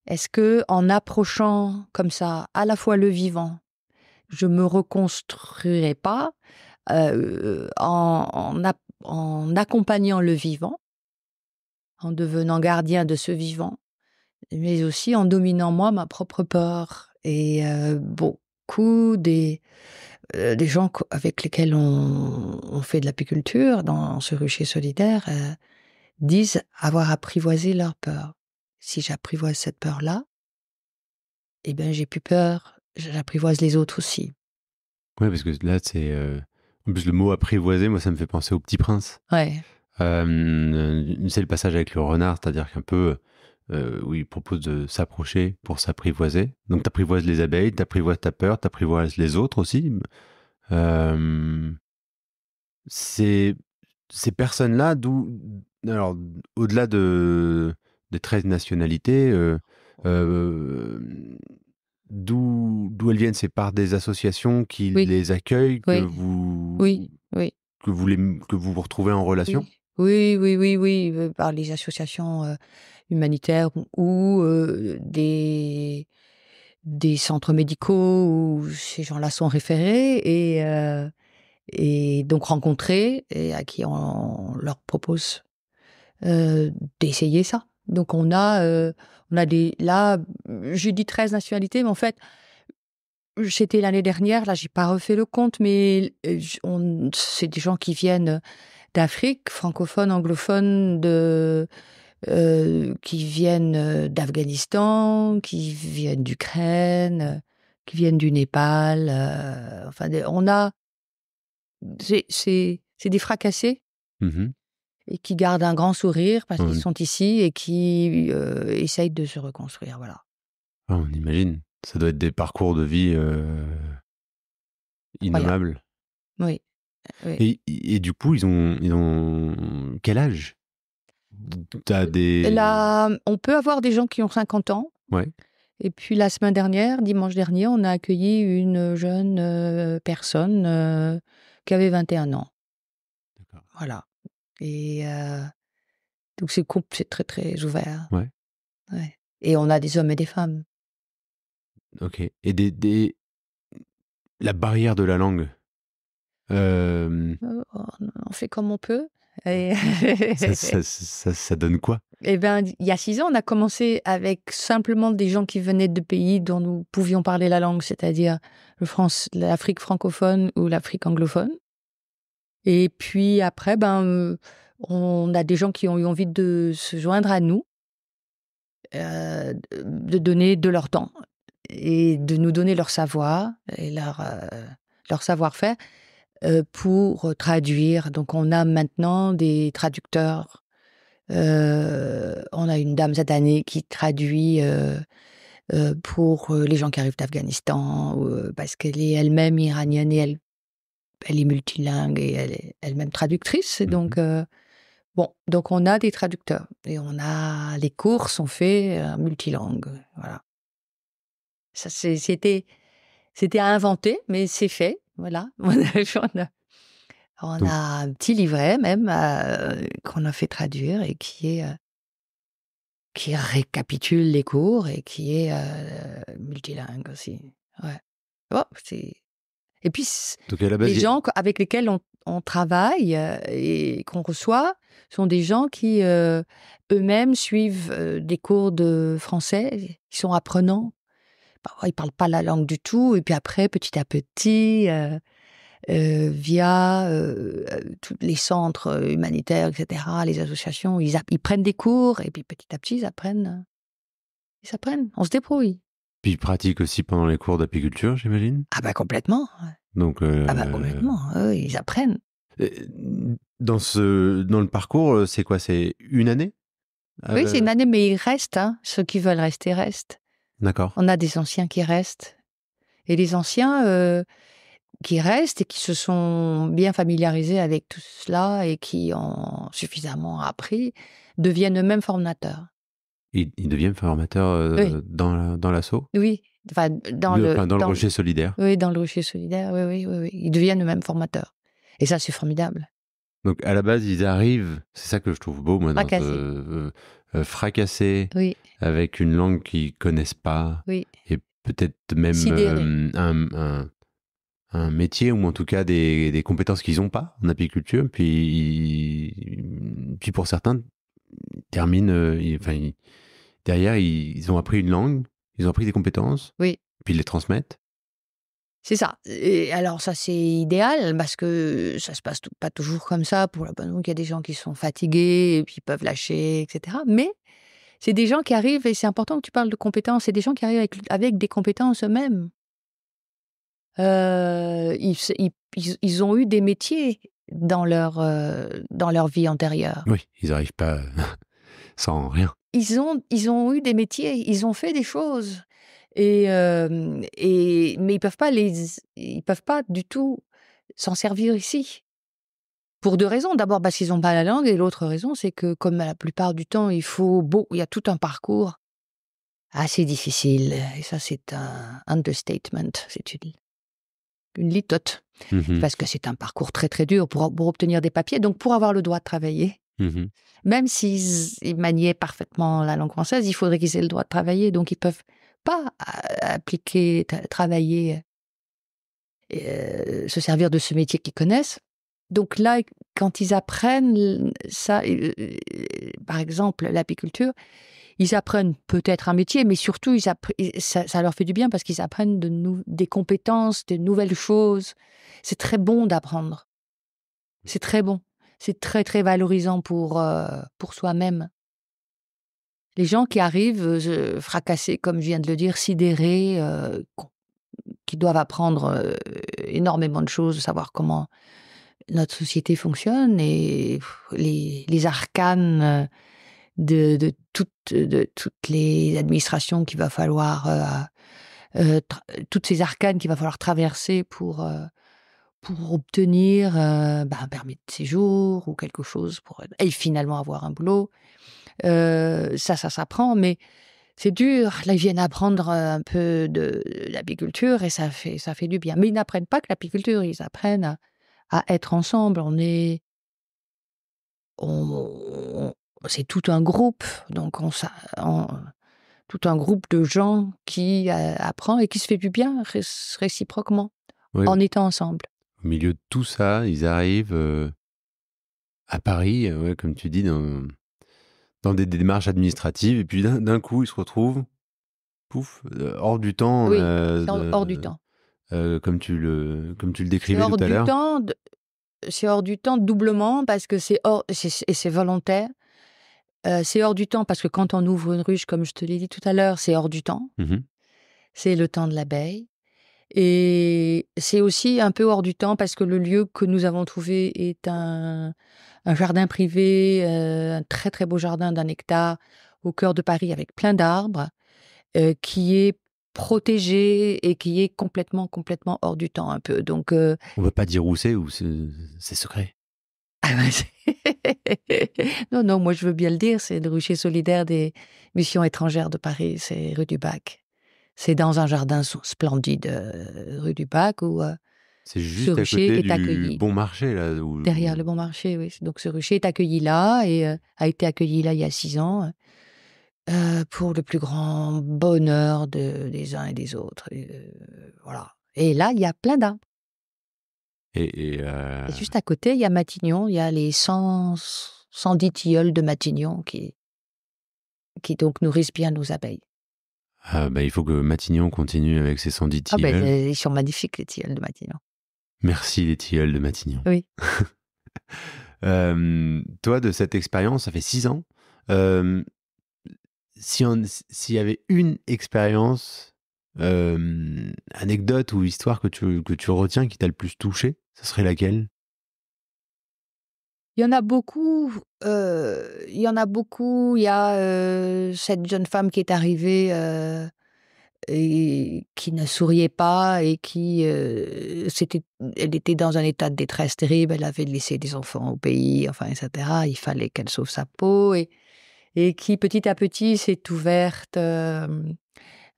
est-ce que en approchant comme ça à la fois le vivant, je me reconstruirai pas en accompagnant le vivant, en devenant gardien de ce vivant, mais aussi en dominant moi ma propre peur. Et beaucoup des gens avec lesquels on fait de l'apiculture dans ce rucher solidaire disent avoir apprivoisé leur peur. Si j'apprivoise cette peur-là, eh ben j'ai plus peur, j'apprivoise les autres aussi. Ouais, parce que là, c'est... En plus, le mot apprivoiser, moi, ça me fait penser au Petit Prince. Ouais. C'est le passage avec le renard, c'est-à-dire qu'un peu... où il propose de s'approcher pour s'apprivoiser. Donc, t'apprivoises les abeilles, t'apprivoises ta peur, t'apprivoises les autres aussi. Ces personnes-là, alors, au-delà des 13 nationalités, d'où elles viennent? C'est par des associations qui Oui. les accueillent que Oui. vous Oui. que vous retrouvez en relation? Oui, par les associations humanitaires ou des centres médicaux où ces gens-là sont référés et donc rencontrés et à qui on leur propose d'essayer ça. Donc on a là, je dis 13 nationalités, mais en fait, C'était l'année dernière, là, j'ai pas refait le compte, mais c'est des gens qui viennent d'Afrique, francophones, anglophones, qui viennent d'Afghanistan, qui viennent d'Ukraine, qui viennent du Népal. Enfin, c'est des fracassés Mhm. et qui gardent un grand sourire parce qu'ils Ouais. sont ici et qui essayent de se reconstruire. Voilà. Ah, on imagine. Ça doit être des parcours de vie innommables. Oui. Oui. Et du coup, ils ont quel âge? T'as des... Là, on peut avoir des gens qui ont 50 ans. Ouais. Et puis la semaine dernière, dimanche dernier, on a accueilli une jeune personne qui avait 21 ans. D'accord. Voilà. Et donc c'est très très ouvert. Ouais. Ouais. Et on a des hommes et des femmes. Ok. Et la barrière de la langue. On fait comme on peut. Et Ça donne quoi? Eh ben, il y a 6 ans, on a commencé avec simplement des gens qui venaient de pays dont nous pouvions parler la langue, c'est-à-dire l'Afrique francophone ou l'Afrique anglophone. Et puis après, on a des gens qui ont eu envie de se joindre à nous, de donner de leur temps et de nous donner leur savoir et leur savoir-faire pour traduire. Donc on a maintenant des traducteurs. On a une dame cette année qui traduit pour les gens qui arrivent d'Afghanistan, parce qu'elle est elle-même iranienne et elle est multilingue et elle est elle-même traductrice. Et donc, donc on a des traducteurs et les cours sont faits multilingues. Voilà. Ça, c'était à inventer, mais c'est fait. Voilà. On Donc, a un petit livret même qu'on a fait traduire et qui récapitule les cours et qui est multilingue aussi. Ouais. Oh, et puis, donc à la les base, gens avec lesquels on travaille et qu'on reçoit sont des gens qui eux-mêmes suivent des cours de français, qui sont apprenants. Parfois, ils ne parlent pas la langue du tout. Et puis après, petit à petit, via tous les centres humanitaires, etc., les associations, ils prennent des cours. Et puis petit à petit, ils apprennent. On se débrouille. puis ils pratiquent aussi pendant les cours d'apiculture, j'imagine. Ah bah complètement. Donc, Complètement. Ils apprennent. dans le parcours, c'est quoi? C'est une année? Oui, c'est une année, mais ils restent. Hein. Ceux qui veulent rester restent. D'accord. On a des anciens qui restent. Et les anciens qui restent et qui se sont bien familiarisés avec tout cela et qui ont suffisamment appris, deviennent eux-mêmes formateurs. Ils deviennent formateurs Oui. dans l'asso? Oui, enfin, dans le Rocher solidaire. Oui, dans le Rocher solidaire, oui. Ils deviennent eux-mêmes formateurs. Et ça, c'est formidable. Donc à la base, ils arrivent, c'est ça que je trouve beau, moi, fracassés, Oui, avec une langue qu'ils connaissent pas, oui. et peut-être même Sidérés. un métier, ou en tout cas des compétences qu'ils n'ont pas en apiculture. Puis pour certains, ils terminent, derrière, ils ont appris une langue, ils ont appris des compétences, Oui. puis ils les transmettent. C'est ça. Et alors ça, c'est idéal parce que ça se passe pas toujours comme ça. Pour la bonne raison qu'il y a des gens qui sont fatigués et puis ils peuvent lâcher, etc. Mais c'est des gens qui arrivent, et c'est important que tu parles de compétences, c'est des gens qui arrivent avec des compétences eux-mêmes. Ils ont eu des métiers dans leur vie antérieure. Oui, ils n'arrivent pas sans rien. Ils ont eu des métiers, ils ont fait des choses. Mais ils peuvent pas du tout s'en servir ici. Pour 2 raisons. D'abord parce qu'ils n'ont pas la langue, et l'autre raison, c'est que comme la plupart du temps, il y a tout un parcours assez difficile. Et ça, c'est un understatement. C'est une litote. Parce que c'est un parcours très très dur pour obtenir des papiers. Donc pour avoir le droit de travailler, même s'ils maniaient parfaitement la langue française, il faudrait qu'ils aient le droit de travailler. Donc ils peuvent pas appliquer, travailler, se servir de ce métier qu'ils connaissent. Donc là, quand ils apprennent ça, par exemple, l'apiculture, ils apprennent peut-être un métier, mais surtout, ça leur fait du bien parce qu'ils apprennent des compétences, de nouvelles choses. C'est très bon d'apprendre. C'est très bon. C'est très, très valorisant pour soi-même. Les gens qui arrivent fracassés, comme je viens de le dire, sidérés, qui doivent apprendre énormément de choses, savoir comment notre société fonctionne et les arcanes de toutes les administrations qu'il va falloir, toutes ces arcanes qu'il va falloir traverser pour obtenir un permis de séjour ou quelque chose et finalement avoir un boulot. Ça s'apprend, mais c'est dur. Là, ils viennent apprendre un peu de l'apiculture et ça fait du bien. Mais ils n'apprennent pas que l'apiculture, ils apprennent à être ensemble. C'est tout un groupe, donc tout un groupe de gens qui apprend et qui se fait du bien réciproquement en étant ensemble. Au milieu de tout ça, ils arrivent à Paris, comme tu dis, dans des démarches administratives, et puis d'un coup, ils se retrouvent, pouf, hors du temps. Oui, hors du temps. Comme tu le décrivais tout à l'heure. C'est hors du temps doublement parce que c'est volontaire. C'est hors du temps parce que quand on ouvre une ruche, comme je te l'ai dit tout à l'heure, c'est hors du temps. C'est le temps de l'abeille. Et c'est aussi un peu hors du temps parce que le lieu que nous avons trouvé est un jardin privé, un très très beau jardin d'1 hectare au cœur de Paris avec plein d'arbres, qui est protégé et qui est complètement hors du temps un peu. Donc, on ne va pas dire où c'est, ou c'est secret. Non, moi je veux bien le dire, c'est le rucher solidaire des missions étrangères de Paris, c'est rue du Bac. C'est dans un jardin splendide, rue du Bac, où c'est juste à côté du Bon Marché, là. Derrière le Bon Marché, oui. Donc ce rucher est accueilli là et a été accueilli là il y a 6 ans, pour le plus grand bonheur des uns et des autres. Voilà. Et là, il y a plein d'arbres. Et juste à côté, il y a Matignon, il y a les 110 tilleuls de Matignon qui donc nourrissent bien nos abeilles. Il faut que Matignon continue avec ses 110 tilleuls. Ils sont magnifiques, les tilleuls de Matignon. Merci, les tilleuls de Matignon. Oui. Toi, de cette expérience, ça fait 6 ans. S'il y avait une expérience, anecdote ou histoire que tu retiens qui t'a le plus touché, ça serait laquelle ? Il y en a beaucoup. Il y a cette jeune femme qui est arrivée et qui ne souriait pas et elle était dans un état de détresse terrible. Elle avait laissé des enfants au pays, enfin, etc. Il fallait qu'elle sauve sa peau et qui petit à petit s'est ouverte.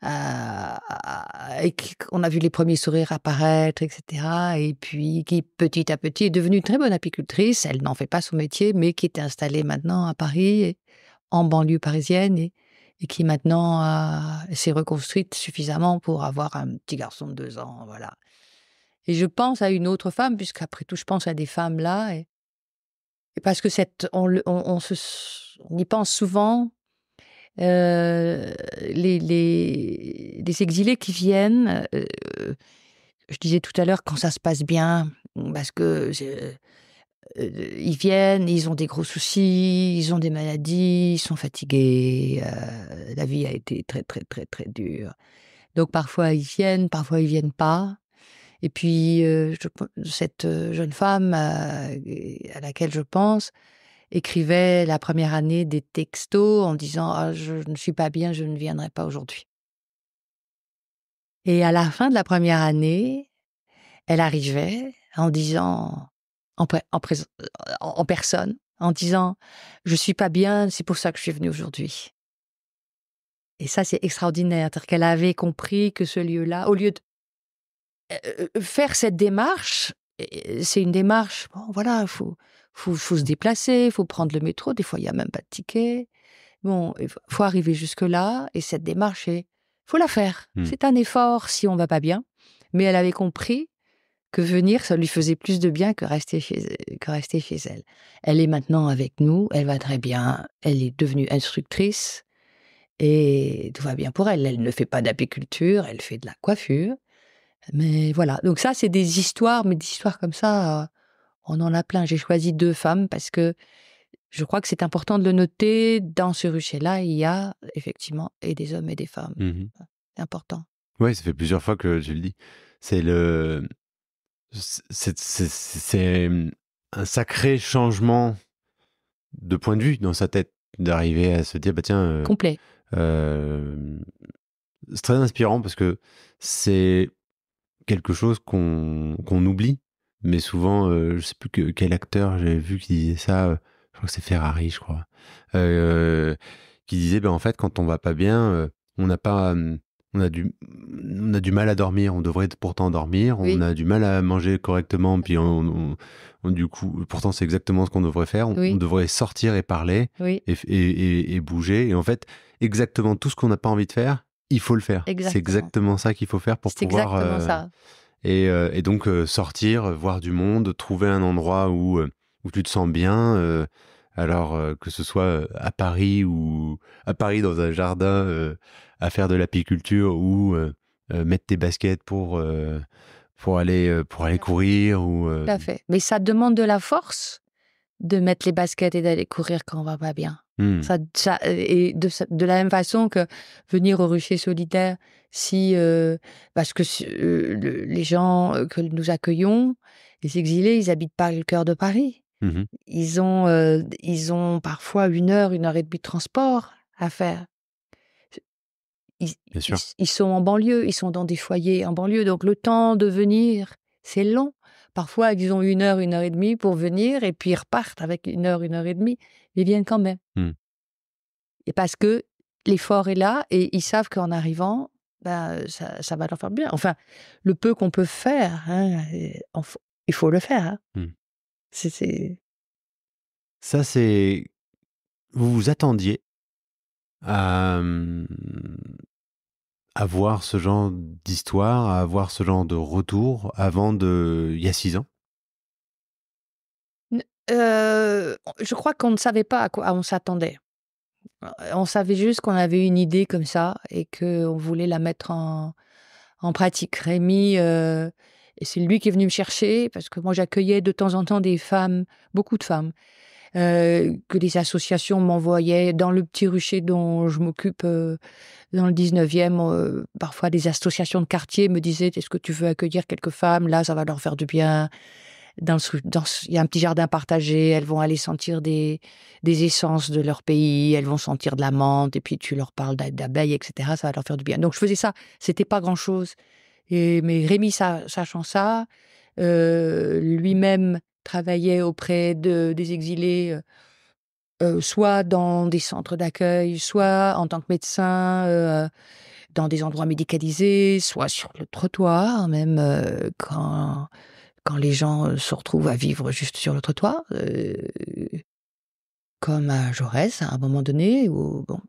Et on a vu les premiers sourires apparaître, etc. Et puis qui, petit à petit, est devenue une très bonne apicultrice. Elle n'en fait pas son métier, mais qui est installée maintenant à Paris, en banlieue parisienne, et qui maintenant s'est reconstruite suffisamment pour avoir un petit garçon de 2 ans. Voilà. Et je pense à une autre femme, puisqu'après tout, je pense à des femmes là. Et parce que on y pense souvent. Les exilés qui viennent, je disais tout à l'heure, quand ça se passe bien, parce que ils viennent, ils ont des gros soucis, ils ont des maladies, ils sont fatigués, la vie a été très très très très dure. Donc parfois ils viennent pas. Et puis cette jeune femme à laquelle je pense écrivait la première année des textos en disant « Ah, je ne suis pas bien, je ne viendrai pas aujourd'hui ». Et à la fin de la première année, elle arrivait en disant, en personne, en disant « Je ne suis pas bien, c'est pour ça que je suis venue aujourd'hui ». Et ça, c'est extraordinaire, c'est-à-dire qu'elle avait compris que ce lieu-là, au lieu de faire cette démarche, c'est une démarche, bon voilà, il faut se déplacer, il faut prendre le métro, des fois il n'y a même pas de ticket. Bon, il faut arriver jusque-là, et cette démarche, il faut la faire. C'est un effort si on ne va pas bien, mais elle avait compris que venir, ça lui faisait plus de bien que rester chez elle. Elle est maintenant avec nous, elle va très bien, elle est devenue instructrice et tout va bien pour elle. Elle ne fait pas d'apiculture, elle fait de la coiffure. Mais voilà, donc ça, c'est des histoires, mais des histoires comme ça, on en a plein. J'ai choisi 2 femmes parce que je crois que c'est important de le noter. Dans ce rucher-là, il y a effectivement et des hommes et des femmes. Mhm. C'est important. Ouais, ça fait plusieurs fois que je le dis. C'est un sacré changement de point de vue dans sa tête, d'arriver à se dire, bah tiens, Complet. c'est très inspirant parce que c'est quelque chose qu'on oublie, mais souvent, je sais plus quel acteur j'ai vu qui disait ça, je crois que c'est Ferrari, je crois, qui disait, ben en fait, quand on va pas bien, on n'a pas, on a du mal à dormir, on devrait pourtant dormir, Oui. on a du mal à manger correctement, puis du coup, pourtant c'est exactement ce qu'on devrait faire, on Oui. devrait sortir et parler Oui, et bouger, et en fait, exactement tout ce qu'on n'a pas envie de faire, il faut le faire. C'est exactement. exactement ça qu'il faut faire pour C'est pouvoir exactement ça. et donc sortir, voir du monde, trouver un endroit où tu te sens bien, alors que ce soit à Paris ou à Paris dans un jardin à faire de l'apiculture ou mettre tes baskets pour aller courir ou Tout à fait. Mais ça demande de la force de mettre les baskets et d'aller courir quand on va pas bien. Et de la même façon que venir au rucher solidaire, parce que les gens que nous accueillons, les exilés, ils habitent pas le cœur de Paris. Mhm. Ils ont parfois 1 heure et demie de transport à faire. Bien sûr. Ils sont en banlieue, ils sont dans des foyers en banlieue, donc le temps de venir, c'est long. Parfois, ils ont 1 heure et demie pour venir, et puis ils repartent avec 1 heure et demie, mais ils viennent quand même. Et parce que l'effort est là, et ils savent qu'en arrivant, ben, ça va leur faire bien. Enfin, le peu qu'on peut faire, hein, il faut le faire. Hein. C'est... Ça, c'est... Vous vous attendiez à, à voir ce genre d'histoire, à voir ce genre de retour il y a 6 ans? Je crois qu'on ne savait pas à quoi on s'attendait. On savait juste qu'on avait une idée comme ça et qu'on voulait la mettre en pratique. Rémi, et c'est lui qui est venu me chercher parce que moi j'accueillais de temps en temps des femmes, beaucoup de femmes, que les associations m'envoyaient dans le petit rucher dont je m'occupe dans le 19e. Parfois des associations de quartier me disaient: est-ce que tu veux accueillir quelques femmes? Là, ça va leur faire du bien. Il y a un petit jardin partagé, elles vont aller sentir des essences de leur pays, elles vont sentir de la menthe, et puis tu leur parles d'abeilles, etc. Ça va leur faire du bien. Donc je faisais ça, c'était pas grand-chose. Mais Rémi, sachant ça, lui-même travaillait auprès des exilés, soit dans des centres d'accueil, soit en tant que médecin, dans des endroits médicalisés, soit sur le trottoir, même quand les gens se retrouvent à vivre juste sur le trottoir, comme à Jaurès à un moment donné. Bon.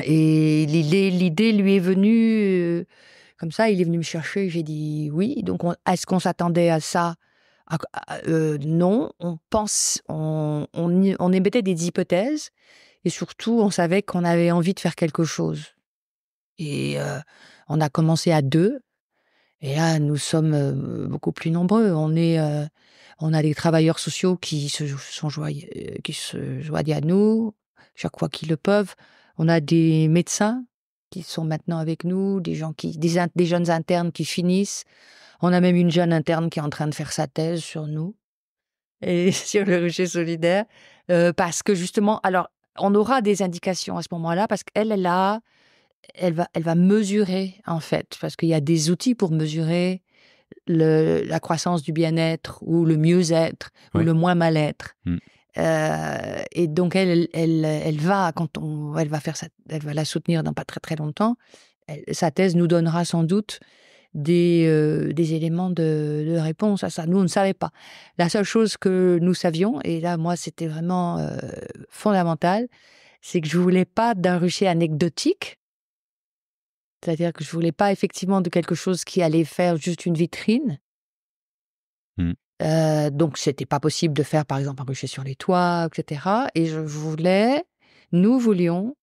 Et l'idée lui est venue comme ça, il est venu me chercher, j'ai dit oui. Donc est-ce qu'on s'attendait à ça? Non, on émettait des hypothèses, et surtout on savait qu'on avait envie de faire quelque chose. Et on a commencé à 2. Et là, nous sommes beaucoup plus nombreux. On a des travailleurs sociaux qui se joignent à nous chaque fois qu'ils le peuvent. On a des médecins qui sont maintenant avec nous, des jeunes internes qui finissent. On a même une jeune interne qui est en train de faire sa thèse sur nous et sur le rucher solidaire, parce que justement, alors on aura des indications à ce moment-là parce qu'elle elle va mesurer, en fait, parce qu'il y a des outils pour mesurer la croissance du bien-être ou le mieux-être ou Oui. le moins mal-être. Mm. Et donc elle va, elle va la soutenir dans pas très très longtemps. Sa thèse nous donnera sans doute des éléments de réponse à ça. Nous, on ne savait pas. La seule chose que nous savions, et là, moi, c'était vraiment fondamental, c'est que je voulais pas d'un rucher anecdotique. C'est-à-dire que je voulais pas effectivement de quelque chose qui allait faire juste une vitrine. Donc, c'était pas possible de faire, par exemple, un rucher sur les toits, etc. Et nous voulions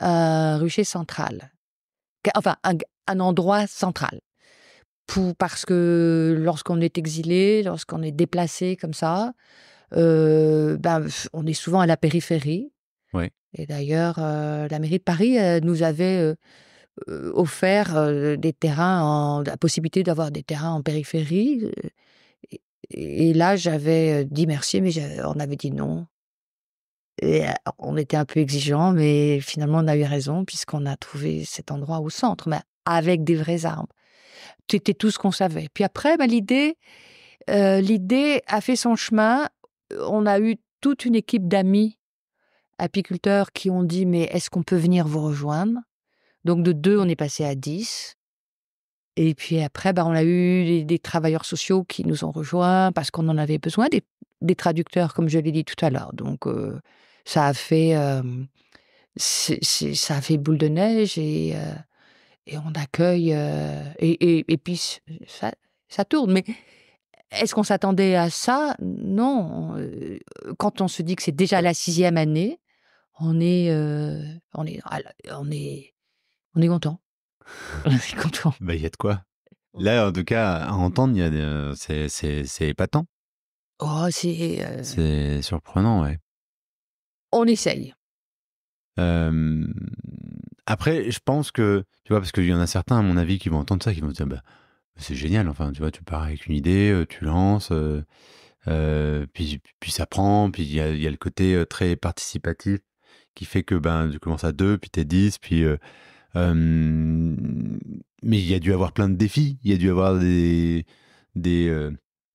un rucher central. Enfin, un endroit central. Parce que lorsqu'on est exilé, lorsqu'on est déplacé comme ça, on est souvent à la périphérie. Ouais. Et d'ailleurs, la mairie de Paris nous avait offert des terrains, la possibilité d'avoir des terrains en périphérie. Et là, j'avais dit merci, mais on avait dit non. Et on était un peu exigeants, mais finalement, on a eu raison, puisqu'on a trouvé cet endroit au centre, mais avec des vrais arbres. C'était tout ce qu'on savait. Puis après, l'idée a fait son chemin. On a eu toute une équipe d'amis apiculteurs qui ont dit « Mais est-ce qu'on peut venir vous rejoindre ?» Donc de 2, on est passé à 10. Et puis après, on a eu des travailleurs sociaux qui nous ont rejoints parce qu'on en avait besoin, des traducteurs, comme je l'ai dit tout à l'heure. Donc ça a fait boule de neige et on accueille et puis ça tourne. Mais est-ce qu'on s'attendait à ça? Non. Quand on se dit que c'est déjà la 6e année, on est content. On est content. Il y a de quoi. Là, en tout cas, à entendre, c'est épatant. Oh, c'est surprenant, ouais. On essaye. Après, je pense que, tu vois, parce qu'il y en a certains, à mon avis, qui vont entendre ça, qui vont se dire, c'est génial, enfin, tu vois, tu pars avec une idée, tu lances, puis ça prend, puis il y a le côté très participatif qui fait que tu commences à 2, puis t'es 10, puis mais il y a dû avoir plein de défis, il y a dû avoir des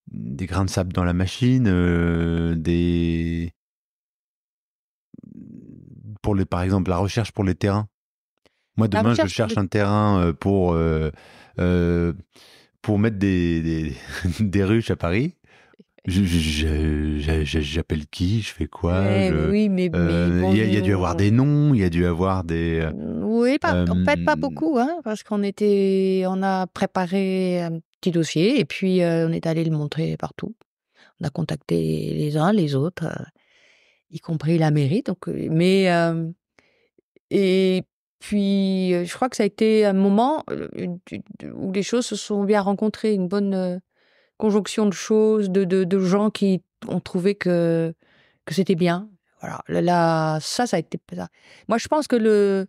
grains de sable dans la machine, par exemple, la recherche pour les terrains. Moi, demain, je cherche un terrain pour mettre des ruches à Paris. J'appelle qui? Je fais quoi? Oui, mais il y a dû avoir des noms, il y a dû avoir des... Oui, en fait, pas beaucoup, parce qu'on a préparé un petit dossier et puis on est allé le montrer partout. On a contacté les uns, les autres, y compris la mairie. Donc, et puis, je crois que ça a été un moment où les choses se sont bien rencontrées, une bonne conjonction de choses, de gens qui ont trouvé que c'était bien. Voilà, là, ça a été ça. Moi, je pense que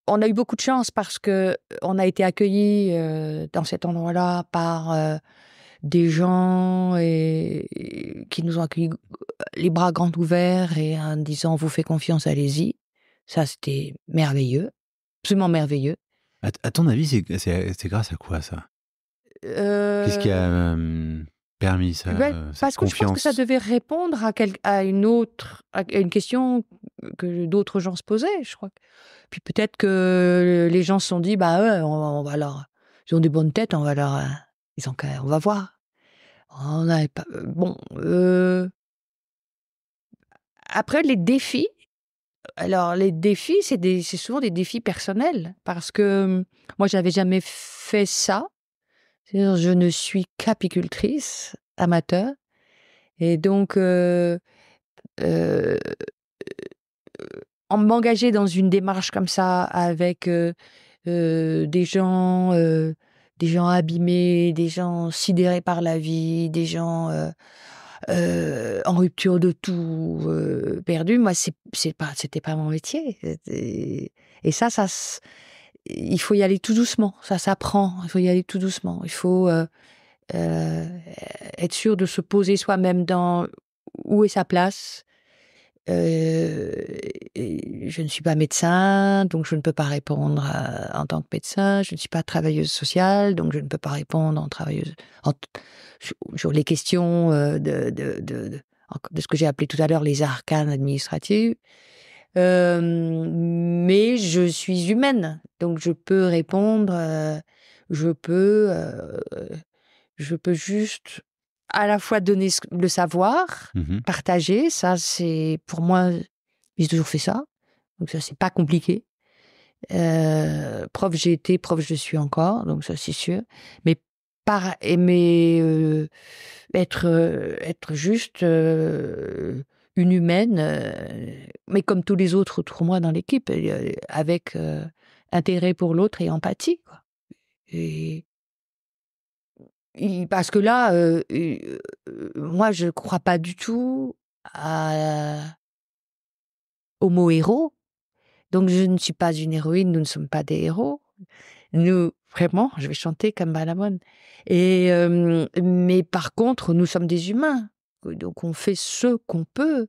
on a eu beaucoup de chance parce que on a été accueillis dans cet endroit-là par des gens qui nous ont accueillis les bras grands ouverts et en disant « vous faites confiance, allez-y ». Ça, c'était merveilleux, absolument merveilleux. À ton avis, c'est grâce à quoi, ça? Qu'est-ce qui a permis ça, parce que confiance? Je pense que ça devait répondre à une question que d'autres gens se posaient, je crois. Puis peut-être que les gens se sont dit, on va leur... Ils ont des bonnes têtes, on va voir. On n'avait pas... Après, les défis... Alors, les défis, c'est souvent des défis personnels. Parce que moi, j'avais jamais fait ça. C'est-à-dire, je ne suis qu'apicultrice amateur. Et donc, m'engager dans une démarche comme ça avec des gens abîmés, des gens sidérés par la vie, des gens en rupture de tout, perdus. Moi, c'était pas mon métier. Et ça, il faut y aller tout doucement. Ça s'apprend. Il faut y aller tout doucement. Il faut être sûr de se poser soi-même dans où est sa place. Je ne suis pas médecin, donc je ne peux pas répondre en tant que médecin. Je ne suis pas travailleuse sociale, donc je ne peux pas répondre sur les questions de ce que j'ai appelé tout à l'heure les arcanes administratives. Mais je suis humaine, donc je peux répondre, je peux juste à la fois donner le savoir, partager, ça c'est pour moi, j'ai toujours fait ça, donc ça c'est pas compliqué. Prof j'ai été, prof je suis encore, donc ça c'est sûr. Mais être juste une humaine, mais comme tous les autres autour de moi dans l'équipe, avec intérêt pour l'autre et empathie, quoi. Et parce que là, moi, je ne crois pas du tout au mot héros. Donc, je ne suis pas une héroïne, nous ne sommes pas des héros. Nous, vraiment, je vais chanter comme Balavoine. Mais par contre, nous sommes des humains. Donc, on fait ce qu'on peut,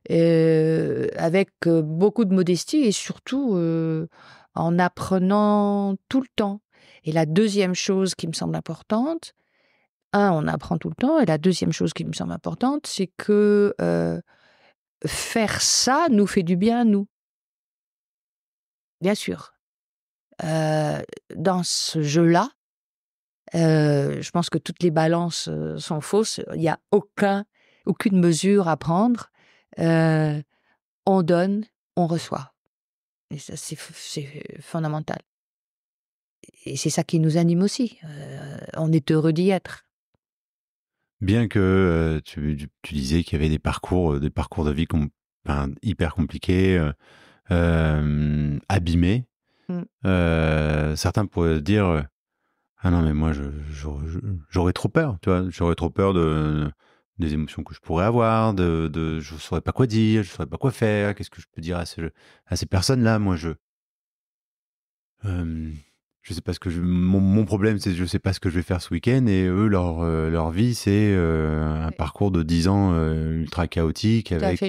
avec beaucoup de modestie et surtout en apprenant tout le temps. Et la deuxième chose qui me semble importante, on apprend tout le temps. Et la deuxième chose qui me semble importante, c'est que faire ça nous fait du bien à nous. Bien sûr. Dans ce jeu-là, je pense que toutes les balances sont fausses. Il n'y a aucune mesure à prendre. On donne, on reçoit. Et ça, c'est fondamental. Et c'est ça qui nous anime aussi. On est heureux d'y être. Bien que tu disais qu'il y avait des parcours de vie hyper compliqués, abîmés. Certains pourraient se dire ah non, mais moi j'aurais trop peur, tu vois, j'aurais trop peur des émotions que je pourrais avoir, je saurais pas quoi dire, je saurais pas quoi faire, qu'est-ce que je peux dire à ces personnes-là. Moi je sais pas mon problème, c'est que je sais pas ce que je vais faire ce week-end, et eux leur vie c'est un parcours de 10 ans ultra chaotique avec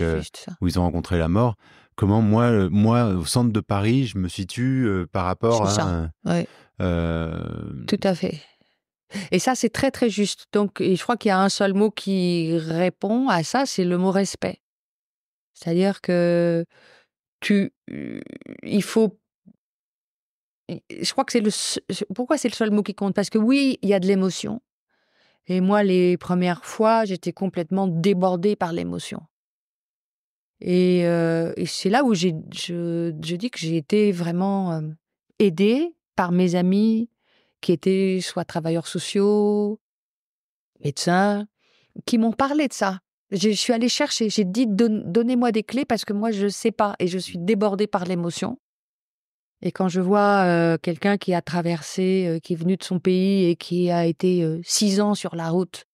où ils ont rencontré la mort. Comment moi au centre de Paris je me situe par rapport à tout à fait. Et ça, c'est très, très juste. Donc, et je crois qu'il y a un seul mot qui répond à ça, c'est le mot respect. C'est-à-dire que il faut... Je crois que pourquoi c'est le seul mot qui compte? Parce que oui, il y a de l'émotion. Et moi, les premières fois, j'étais complètement débordée par l'émotion. Et c'est là où je dis que j'ai été vraiment aidée par mes amis qui étaient soit travailleurs sociaux, médecins, qui m'ont parlé de ça. Je suis allée chercher, j'ai dit donnez-moi des clés parce que moi je ne sais pas et je suis débordée par l'émotion. Et quand je vois quelqu'un qui a traversé, qui est venu de son pays et qui a été 6 ans sur la route,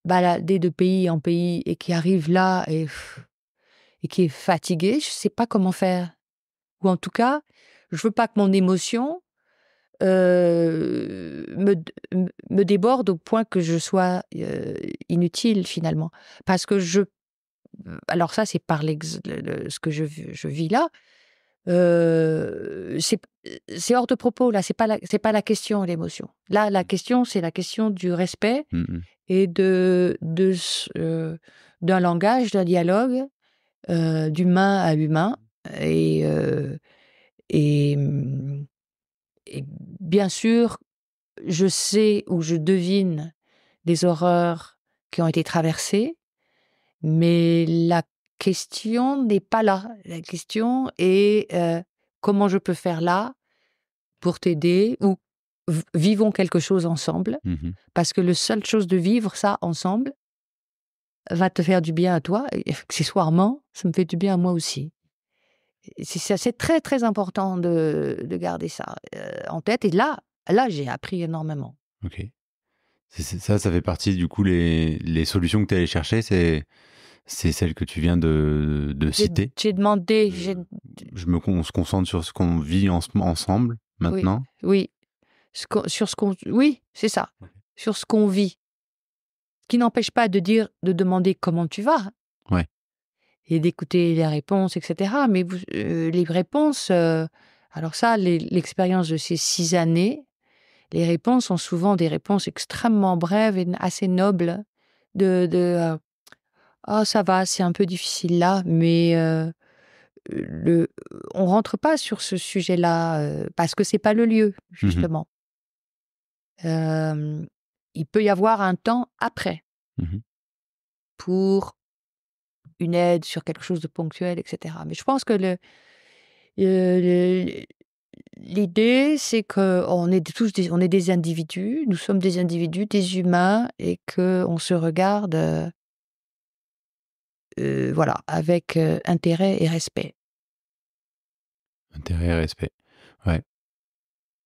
baladé de pays en pays et qui arrive là et qui est fatigué, je ne sais pas comment faire. Ou en tout cas, je veux pas que mon émotion me déborde au point que je sois inutile finalement. Parce que alors ça, c'est par ce que je vis là. C'est hors de propos là. C'est pas la question, l'émotion. Là, la question, c'est la question du respect et d'un langage, d'un dialogue d'humain à humain. Et bien sûr, je sais ou je devine des horreurs qui ont été traversées, mais la question n'est pas là. La question est comment je peux faire là pour t'aider ou vivons quelque chose ensemble, parce que la seule chose de vivre ça ensemble va te faire du bien à toi, et accessoirement, ça me fait du bien à moi aussi. C'est très, très important de garder ça en tête. Et là, j'ai appris énormément. Ok. Ça fait partie, du coup, les solutions que tu es allé chercher, c'est celles que tu viens de citer. J'ai demandé... On se concentre sur ce qu'on vit ensemble, maintenant. Oui. Oui, c'est ça. Okay. Sur ce qu'on vit. Ce qui n'empêche pas de demander comment tu vas. Ouais. Et d'écouter les réponses, etc. Mais les réponses... alors ça, l'expérience de ces 6 années, les réponses sont souvent des réponses extrêmement brèves et assez nobles. Oh, ça va, c'est un peu difficile là, mais on rentre pas sur ce sujet-là parce que c'est pas le lieu, justement. Il peut y avoir un temps après pour une aide sur quelque chose de ponctuel, etc. Mais je pense que L'idée, c'est qu'on est tous on est des individus, nous sommes des individus, des humains, et qu'on se regarde, voilà, avec intérêt et respect. Intérêt et respect. Ouais.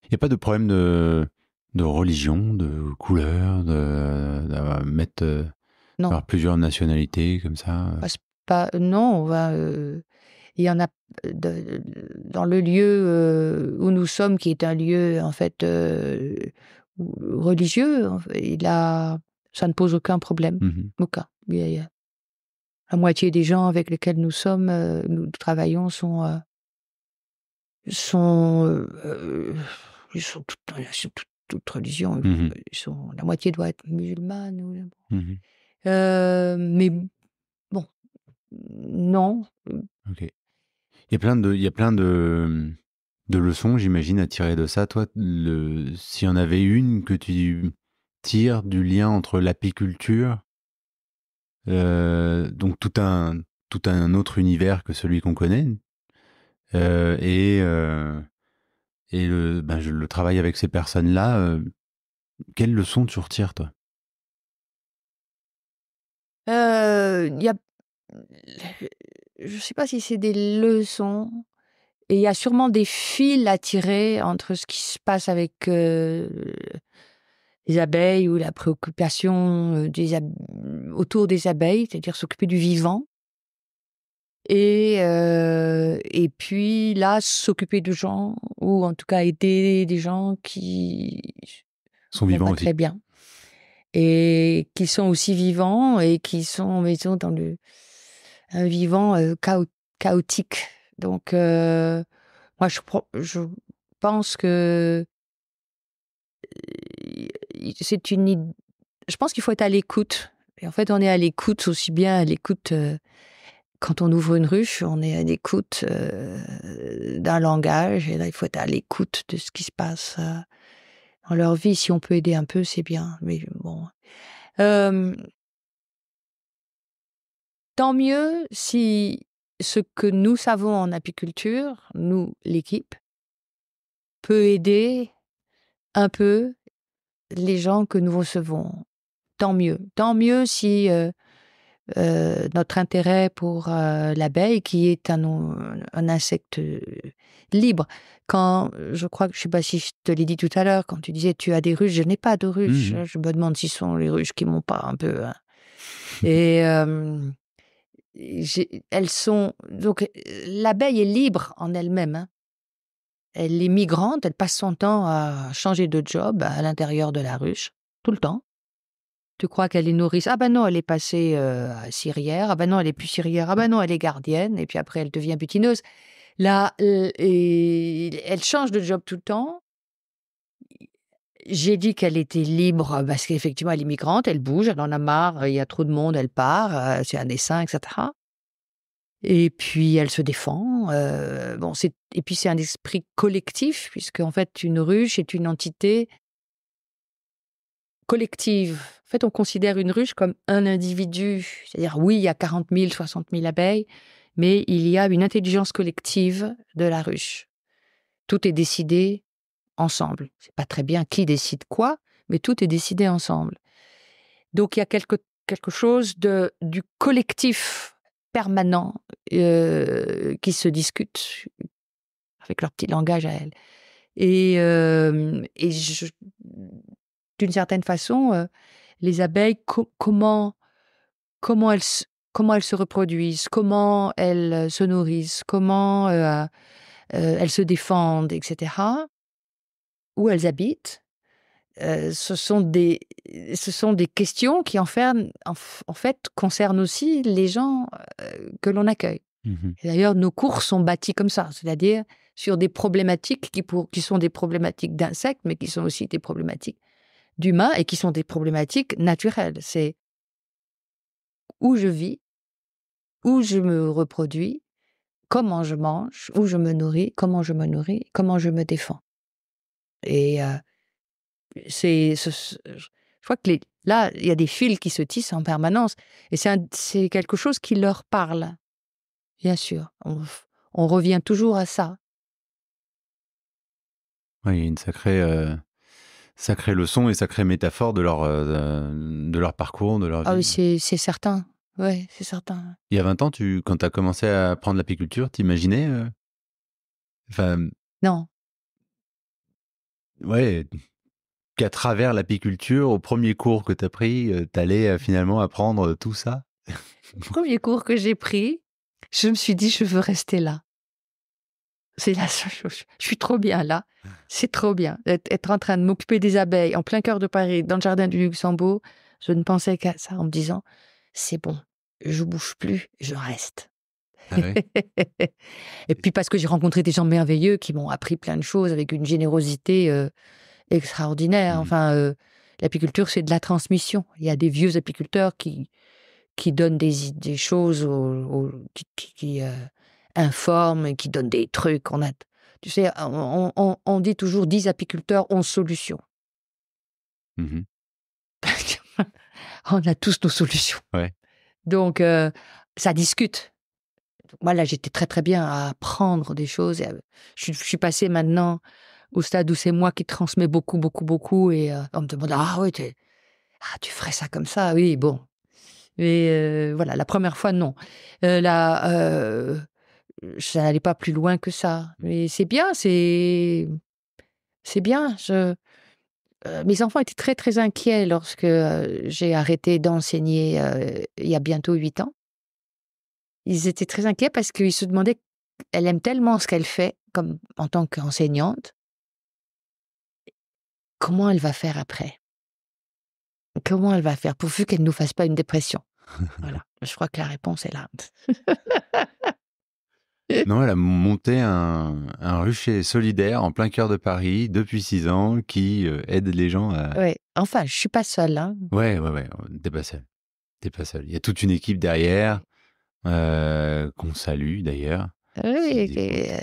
Il n'y a pas de problème de religion, de couleur, d'avoir Non, avoir plusieurs nationalités comme ça. non, on va. Il y en a dans le lieu où nous sommes, qui est un lieu en fait religieux. Ça ne pose aucun problème, Mhm. aucun. La moitié des gens avec lesquels nous travaillons sont, toutes religions. Mhm. La moitié doit être musulmane. Mhm. Mais bon, non. Ok. Il y a plein de leçons, j'imagine, à tirer de ça. Toi, s'il y en avait une que tu tires du lien entre l'apiculture, donc tout un autre univers que celui qu'on connaît, euh, et, euh, et le travail avec ces personnes-là, quelles leçons tu retires, toi? Il y a Je sais pas si c'est des leçons, et il y a sûrement des fils à tirer entre ce qui se passe avec, les abeilles, ou la préoccupation, autour des abeilles, c'est-à-dire s'occuper du vivant, et puis là, s'occuper de gens, ou en tout cas aider des gens qui Sont vont vivants pas aussi. très bien, et qui sont aussi vivants, et qui sont, mettons, dans un vivant, chaotique. Donc moi, je pense que c'est une id je pense qu'il faut être à l'écoute, et en fait, on est à l'écoute, aussi bien à l'écoute, quand on ouvre une ruche, on est à l'écoute, d'un langage, et là, il faut être à l'écoute de ce qui se passe, dans leur vie. Si on peut aider un peu, c'est bien, mais bon. Hem, Tant mieux si ce que nous savons en apiculture, nous, l'équipe, peut aider un peu les gens que nous recevons. Tant mieux. Tant mieux si notre intérêt pour l'abeille, qui est un insecte libre. Je crois que, je ne sais pas si je te l'ai dit tout à l'heure, quand tu disais tu as des ruches, je n'ai pas de ruches. Mhm. Je me demande si ce sont les ruches qui m'ont pas un peu, hein. Et elles sont. Donc, l'abeille est libre en elle-même, hein. Elle est migrante, elle passe son temps à changer de job à l'intérieur de la ruche, tout le temps. Tu crois qu'elle est nourrice? Ah ben non, elle est passée, cirière. Ah ben non, elle est plus cirière. Ah ben non, elle est gardienne, et puis après elle devient butineuse. Là, et elle change de job tout le temps. J'ai dit qu'elle était libre parce qu'effectivement elle est migrante, elle bouge, elle en a marre, il y a trop de monde, elle part, c'est un essaim, et cetera. Et puis elle se défend, bon, et puis c'est un esprit collectif, puisqu'en fait une ruche est une entité collective. En fait, on considère une ruche comme un individu. C'est-à-dire, oui, il y a 40 000, 60 000 abeilles, mais il y a une intelligence collective de la ruche. Tout est décidé ensemble. C'est pas très bien qui décide quoi, mais tout est décidé ensemble. Donc, il y a quelque chose du collectif permanent qui se discute avec leur petit langage à elles. Et d'une certaine façon, les abeilles, comment comment elles se reproduisent, comment elles se nourrissent, comment elles se défendent, etc. Où elles habitent, ce sont des questions qui en fait concernent aussi les gens que l'on accueille. Mhm. Et d'ailleurs, nos cours sont bâtis comme ça, c'est-à-dire sur des problématiques qui sont des problématiques d'insectes, mais qui sont aussi des problématiques d'humains, et qui sont des problématiques naturelles. C'est où je vis, où je me reproduis, comment je mange, où je me nourris, comment je me défends. Et je crois que là, il y a des fils qui se tissent en permanence, et c'est quelque chose qui leur parle, bien sûr. On revient toujours à ça. Ouais, il y a une sacrée leçon et sacrée métaphore de leur parcours, de leur Ah oui, vie. c'est certain. Ouais, c'est certain. Il y a 20 ans, quand tu as commencé à apprendre l'apiculture, t'imaginais enfin, Non, ouais, qu'à travers l'apiculture, au premier cours que tu as pris, tu allais finalement apprendre tout ça? le premier cours que j'ai pris, je me suis dit: «Je veux rester là». C'est la seule chose. Je suis trop bien là. C'est trop bien. Être en train de m'occuper des abeilles en plein cœur de Paris, dans le jardin du Luxembourg, je ne pensais qu'à ça en me disant: «C'est bon, je bouge plus, je reste». Ah ouais? Et puis parce que j'ai rencontré des gens merveilleux qui m'ont appris plein de choses avec une générosité, extraordinaire. Mmh. Enfin, l'apiculture, c'est de la transmission. Il y a des vieux apiculteurs qui donnent des choses qui informent et qui donnent des trucs. Tu sais, on dit toujours 10 apiculteurs, 11 solutions. Mmh. On a tous nos solutions. Ouais. Donc, ça discute. Moi, là, j'étais très, très bien à apprendre des choses. Je suis passée maintenant au stade où c'est moi qui transmets beaucoup, beaucoup, beaucoup. Et on me demande: «Ah oui, tu ferais ça comme ça?» Oui, bon. Mais voilà, la première fois, non. Là, ça n'allait pas plus loin que ça. Mais c'est bien, c'est bien. Mes enfants étaient très, très inquiets lorsque, j'ai arrêté d'enseigner, il y a bientôt 8 ans. Ils étaient très inquiets parce qu'ils se demandaient, elle aime tellement ce qu'elle fait comme en tant qu'enseignante, comment elle va faire après? Comment elle va faire? Pourvu qu'elle ne nous fasse pas une dépression. Voilà, je crois que la réponse est là. Non, elle a monté un rucher solidaire en plein cœur de Paris depuis 6 ans qui, aide les gens à Ouais, enfin, je suis pas seule, hein. ouais, ouais, ouais, tu pas seul, tu pas seul. Il y a toute une équipe derrière, qu'on salue d'ailleurs, Oui, s'ils écoutent.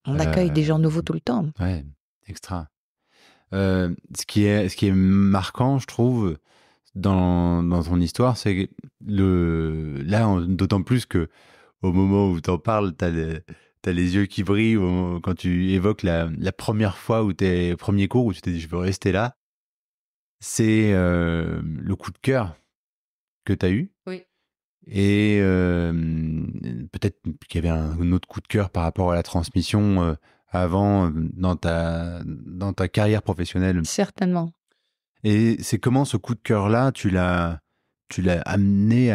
on accueille des gens nouveaux Hem, tout le temps. ouais, extra. Ce qui est marquant, je trouve, dans ton histoire, c'est là, d'autant plus que au moment où tu en parles, tu as les yeux qui brillent quand tu évoques la première fois où premier cours où tu t'es dit: «Je veux rester là». C'est, le coup de cœur que tu as eu Oui. et peut-être qu'il y avait un autre coup de cœur par rapport à la transmission, avant, dans ta carrière professionnelle. Certainement. Et c'est comment ce coup de cœur-là, tu l'as amené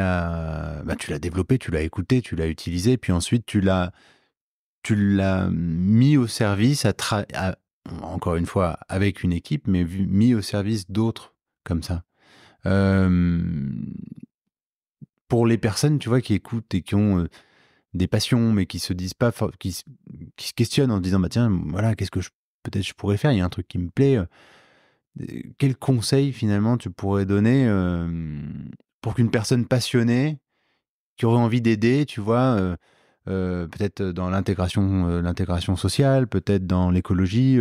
tu l'as développé, tu l'as écouté, tu l'as utilisé, puis ensuite tu l'as mis au service encore une fois avec une équipe, mais mis au service d'autres comme ça. Hem, pour les personnes, tu vois, qui écoutent et qui ont des passions, mais qui se disent pas, qui se questionnent en se disant, bah tiens, voilà, qu'est-ce que peut-être je pourrais faire, il y a un truc qui me plaît. Quel conseil finalement tu pourrais donner pour qu'une personne passionnée qui aurait envie d'aider, tu vois, peut-être dans l'intégration sociale, peut-être dans l'écologie,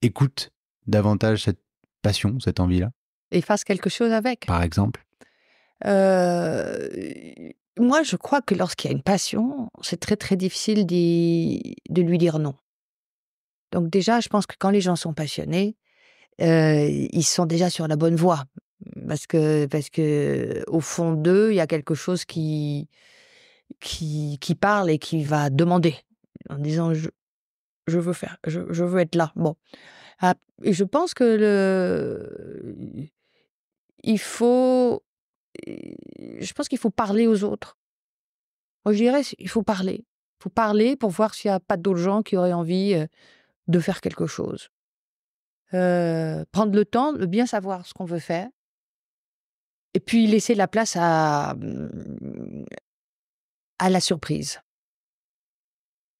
écoute davantage cette passion, cette envie-là, Et fasse quelque chose avec. par exemple? Moi, je crois que lorsqu'il y a une passion, c'est très, très difficile de lui dire non. Donc déjà, je pense que quand les gens sont passionnés, ils sont déjà sur la bonne voie. Parce que au fond d'eux, il y a quelque chose qui parle et qui va demander, en disant: «Je veux faire, je veux être là». Bon, et je pense que il faut je pense qu'il faut parler aux autres. Moi, je dirais, il faut parler. Il faut parler pour voir s'il y a pas d'autres gens qui auraient envie, de faire quelque chose. Prendre le temps de bien savoir ce qu'on veut faire et puis laisser la place à la surprise,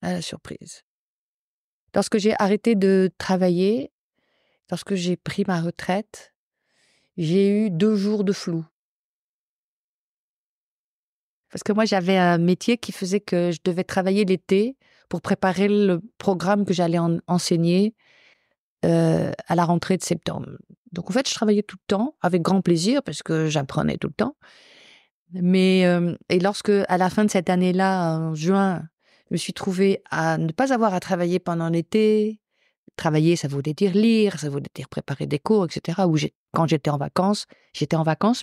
à la surprise. Lorsque j'ai arrêté de travailler, lorsque j'ai pris ma retraite, j'ai eu 2 jours de flou. Parce que moi, j'avais un métier qui faisait que je devais travailler l'été pour préparer le programme que j'allais enseigner, à la rentrée de septembre. Donc en fait, je travaillais tout le temps, avec grand plaisir, parce que j'apprenais tout le temps. Mais et lorsque, à la fin de cette année-là, en juin, je me suis trouvée à ne pas avoir à travailler pendant l'été Travailler, ça voulait dire lire, ça voulait dire préparer des cours, etc. Quand j'étais en vacances,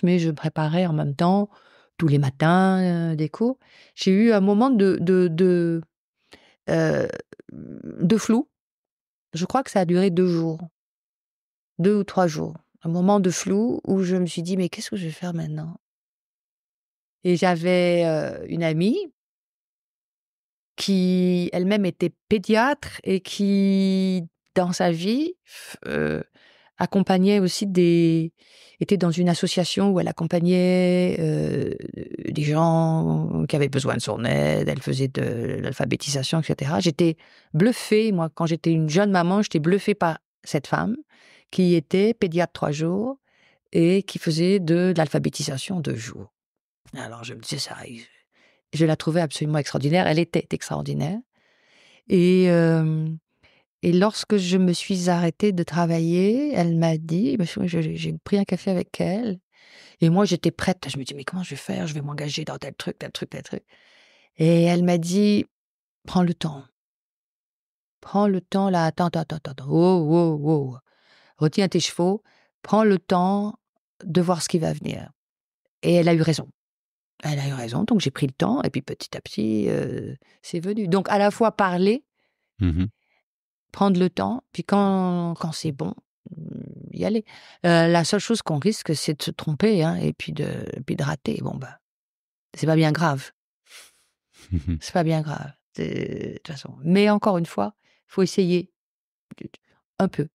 mais je préparais en même temps, tous les matins, des cours. J'ai eu un moment euh, de flou. Je crois que ça a duré 2 jours, 2 ou 3 jours. Un moment de flou où je me suis dit: «Mais qu'est-ce que je vais faire maintenant?» Et j'avais, une amie qui elle-même était pédiatre et qui, dans sa vie, accompagnait aussi était dans une association où elle accompagnait, des gens qui avaient besoin de son aide. Elle faisait de l'alphabétisation, et cetera. J'étais bluffée, moi, quand j'étais une jeune maman, j'étais bluffée par cette femme qui était pédiatre 3 jours et qui faisait de l'alphabétisation 2 jours. Alors je me disais ça, je la trouvais absolument extraordinaire. Elle était extraordinaire et lorsque je me suis arrêtée de travailler, elle m'a dit, parce que j'ai pris un café avec elle et moi j'étais prête. Je me dis: «Mais comment je vais faire? Je vais m'engager dans tel truc, tel truc, tel truc» et elle m'a dit: «Prends le temps. Prends le temps là, attends. Oh, oh, oh. Retiens tes chevaux. Prends le temps de voir ce qui va venir» et elle a eu raison. Elle a eu raison, donc j'ai pris le temps et puis petit à petit, c'est venu. Donc à la fois parler, Mhm. prendre le temps, puis quand c'est bon, y aller. La seule chose qu'on risque, c'est de se tromper, hein, et puis de rater. Bon, bah, c'est pas bien grave. C'est pas bien grave, de toute façon. Mais encore une fois, faut essayer un peu.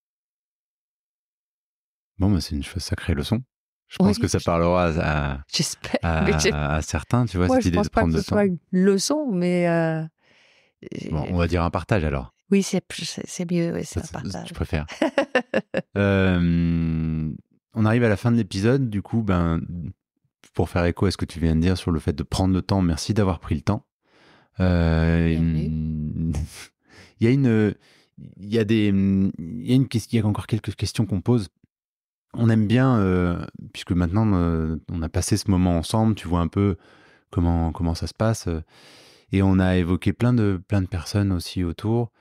Bon, bah, c'est une sacrée leçon. Je Oui, pense que ça parlera j'espère. Mais à certains, tu vois, moi, cette je idée de pense pas que prendre ce le temps. soit une leçon, mais Bon, on va dire un partage alors. oui, c'est mieux, oui, c'est un partage. Tu préfères. On arrive à la fin de l'épisode, du coup, ben, pour faire écho à ce que tu viens de dire sur le fait de prendre le temps, merci d'avoir pris le temps. Bienvenue. Il y a une, il y a des, il y a encore quelques questions qu'on pose. On aime bien, puisque maintenant on a passé ce moment ensemble, tu vois un peu comment ça se passe, et on a évoqué plein de personnes aussi autour.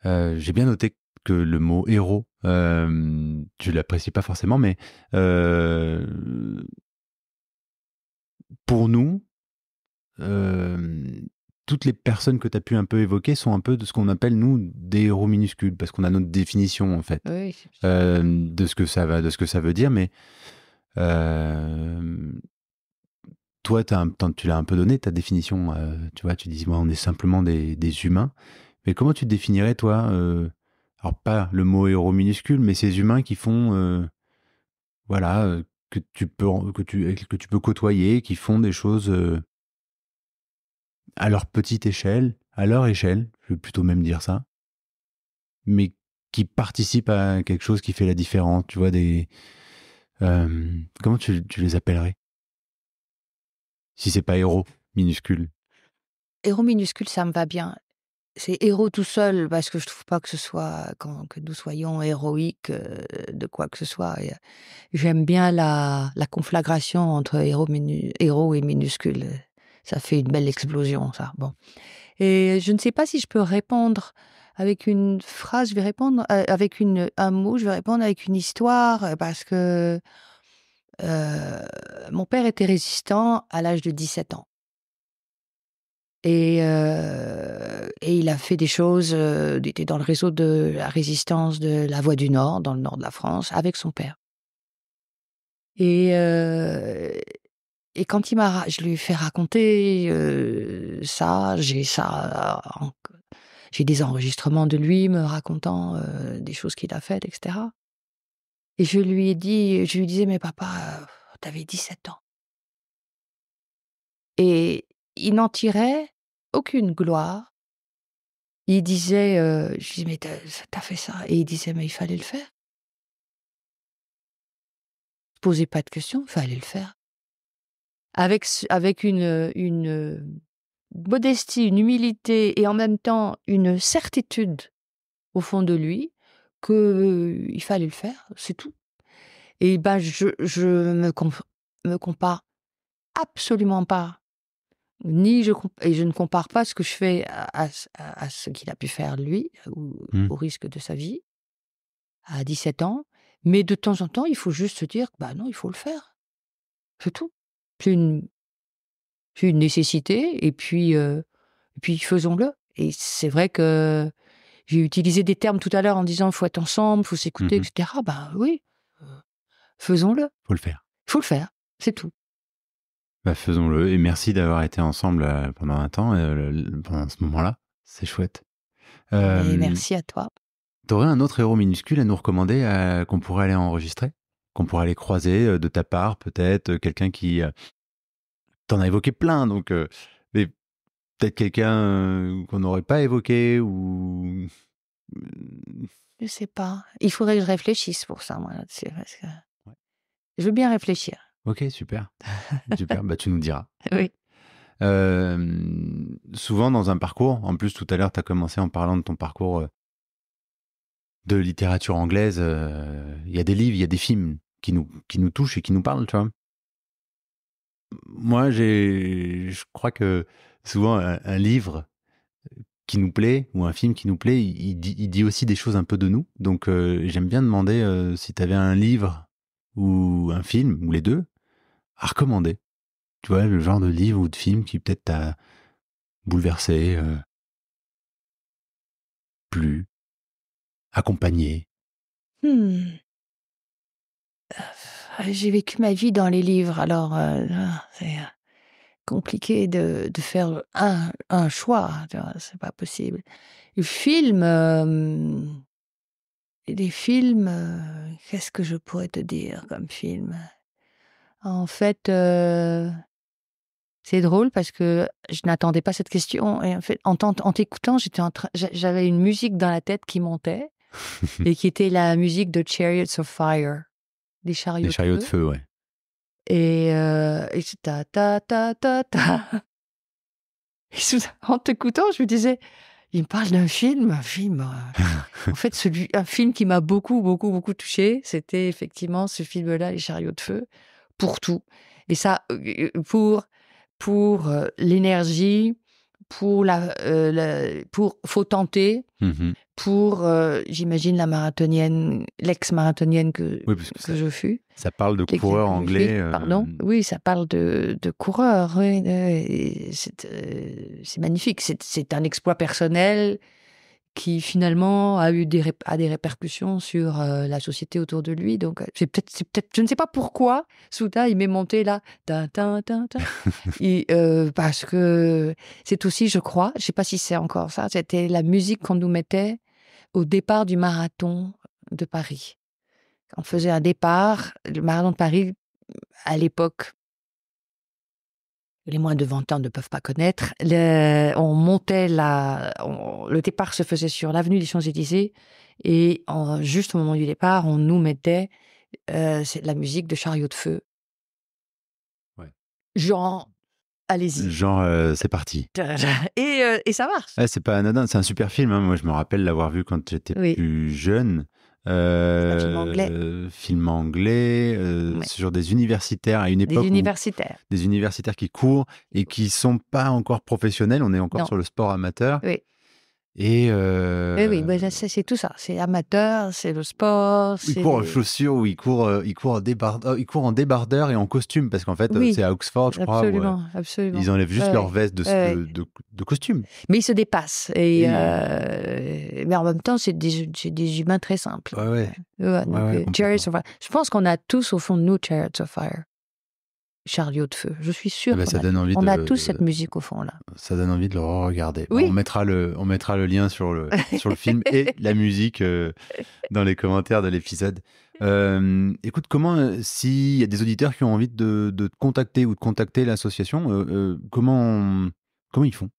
J'ai bien noté que le mot héros, tu l'apprécies pas forcément, mais pour nous, euh, toutes les personnes que tu as pu un peu évoquer sont un peu de ce qu'on appelle, nous, des héros minuscules, parce qu'on a notre définition, en fait, Oui, de ce que ça veut dire. Mais euh, toi, tu l'as un peu donné, ta définition. Tu vois, tu dis, moi, on est simplement des humains. Mais comment tu te définirais, toi, alors pas le mot héros minuscule, mais ces humains qui font, voilà, que tu peux côtoyer, qui font des choses à leur petite échelle, à leur échelle, je vais plutôt même dire ça, mais qui participent à quelque chose qui fait la différence, tu vois, comment tu les appellerais? Si c'est pas héros minuscule. héros minuscule, ça me va bien. C'est héros tout seul parce que je trouve pas que ce soit que nous soyons héroïques, de quoi que ce soit. Et, j'aime bien la conflagration entre héros et minuscule. Ça fait une belle explosion, ça. Bon. Et je ne sais pas si je peux répondre avec une phrase. Je vais répondre avec un mot. Je vais répondre avec une histoire parce que mon père était résistant à l'âge de 17 ans. Et il a fait des choses, il était dans le réseau de la résistance de la Voie du Nord, dans le nord de la France, avec son père. Et quand je lui ai fait raconter, ça, j'ai des enregistrements de lui me racontant, des choses qu'il a faites et cetera. Et je lui disais: «Mais papa, tu avais 17 ans». Et il n'en tirait aucune gloire. Il disait, je lui disais: «Mais tu fait ça?» et il disait: «Mais il fallait le faire». Posez pas de questions, il fallait le faire. Avec une modestie, une humilité et en même temps une certitude au fond de lui qu'il fallait le faire, c'est tout. Et ben, je me compare absolument pas Et je ne compare pas ce que je fais à ce qu'il a pu faire lui, au risque de sa vie, à 17 ans. Mais de temps en temps, il faut juste se dire, bah non, il faut le faire. C'est tout. C'est une, c'est une nécessité, et puis faisons-le. Et c'est vrai que j'ai utilisé des termes tout à l'heure en disant, il faut être ensemble, il faut s'écouter, etc. Bah oui, euh, faisons-le. Faut le faire. Il faut le faire, c'est tout. Bah, faisons-le. Et merci d'avoir été ensemble pendant un temps, pendant ce moment-là. C'est chouette. Et merci à toi. T'aurais un autre héros minuscule à nous recommander qu'on pourrait aller enregistrer? Qu'on pourrait aller croiser de ta part, peut-être quelqu'un qui... t'en as évoqué plein, donc... mais peut-être quelqu'un qu'on n'aurait pas évoqué ou... Je sais pas. Il faudrait que je réfléchisse pour ça, moi, là-dessus. Parce que Ouais. je veux bien réfléchir. Ok, super. Super, bah tu nous diras. Oui. Souvent dans un parcours, en plus tout à l'heure tu as commencé en parlant de ton parcours de littérature anglaise, il y a des livres, il y a des films qui nous touchent et qui nous parlent, tu vois. Moi, je crois que souvent un livre qui nous plaît ou un film qui nous plaît, il dit aussi des choses un peu de nous. Donc j'aime bien demander si tu avais un livre ou un film, ou les deux, à recommander. Tu vois, le genre de livre ou de film qui peut-être t'a bouleversé, plu, accompagné. J'ai vécu ma vie dans les livres, alors c'est compliqué de faire un choix, tu vois, c'est pas possible. Les films, qu'est-ce que je pourrais te dire comme film? En fait, c'est drôle parce que je n'attendais pas cette question, et en fait, en t'écoutant, j'avais une musique dans la tête qui montait et qui était la musique de Chariots of Fire, des chariots Les de chariots de feu. feu, ouais. Et c'est ta ta ta ta ta. Et en t'écoutant, je me disais, il me parle d'un film, en fait, un film qui m'a beaucoup, beaucoup, beaucoup touchée, c'était effectivement ce film-là, Les chariots de feu, pour tout. Et ça, pour l'énergie, pour faut tenter, Mhm. pour, j'imagine, l'ex-marathonienne Oui, parce que que je fus. ça parle de Que coureurs je anglais. suis, pardon. Oui, ça parle de coureurs, oui, et c'est magnifique. C'est un exploit personnel qui finalement a des répercussions sur la société autour de lui. Donc c'est peut-être, je ne sais pas pourquoi, soudain il m'est monté là, tin, tin, tin, tin. Et, parce que c'est aussi, je crois, je ne sais pas si c'est encore ça, c'était la musique qu'on nous mettait au départ du marathon de Paris. On faisait un départ, le marathon de Paris, à l'époque, les moins de 20 ans ne peuvent pas connaître. On montait le départ se faisait sur l'avenue des Champs-Élysées, et juste au moment du départ, on nous mettait c'est la musique de Chariot de feu. Ouais. Genre, allez-y. Genre, c'est parti. Et ça marche. Ouais, c'est pas anodin, c'est un super film, hein. Moi, je me rappelle l'avoir vu quand j'étais Oui. plus jeune. Un film anglais. Film anglais, Ouais. sur des universitaires à une Des époque où universitaires. des universitaires qui courent et qui sont pas encore professionnels. On est encore Non. sur le sport amateur. Oui. Et Oui, c'est tout ça. C'est amateur, c'est le sport. il court en chaussures ou il court en débardeur et en costume parce qu'en fait Oui, c'est à Oxford, je crois. absolument, absolument. Ils enlèvent juste Ouais, leur veste ouais. de costume. Mais ils se dépassent. Mais en même temps, c'est des humains très simples. Ouais. Donc, complètement. Chariots of Fire. Je pense qu'on a tous au fond de nous Chariots of Fire. Chariot de feu. Je suis sûre Ça qu'on donne envie on a tous cette musique au fond là. Ça donne envie de le regarder. Oui. On mettra le lien sur le film et la musique dans les commentaires de l'épisode. Écoute, s'il y a des auditeurs qui ont envie de te contacter ou de contacter l'association, comment ils font?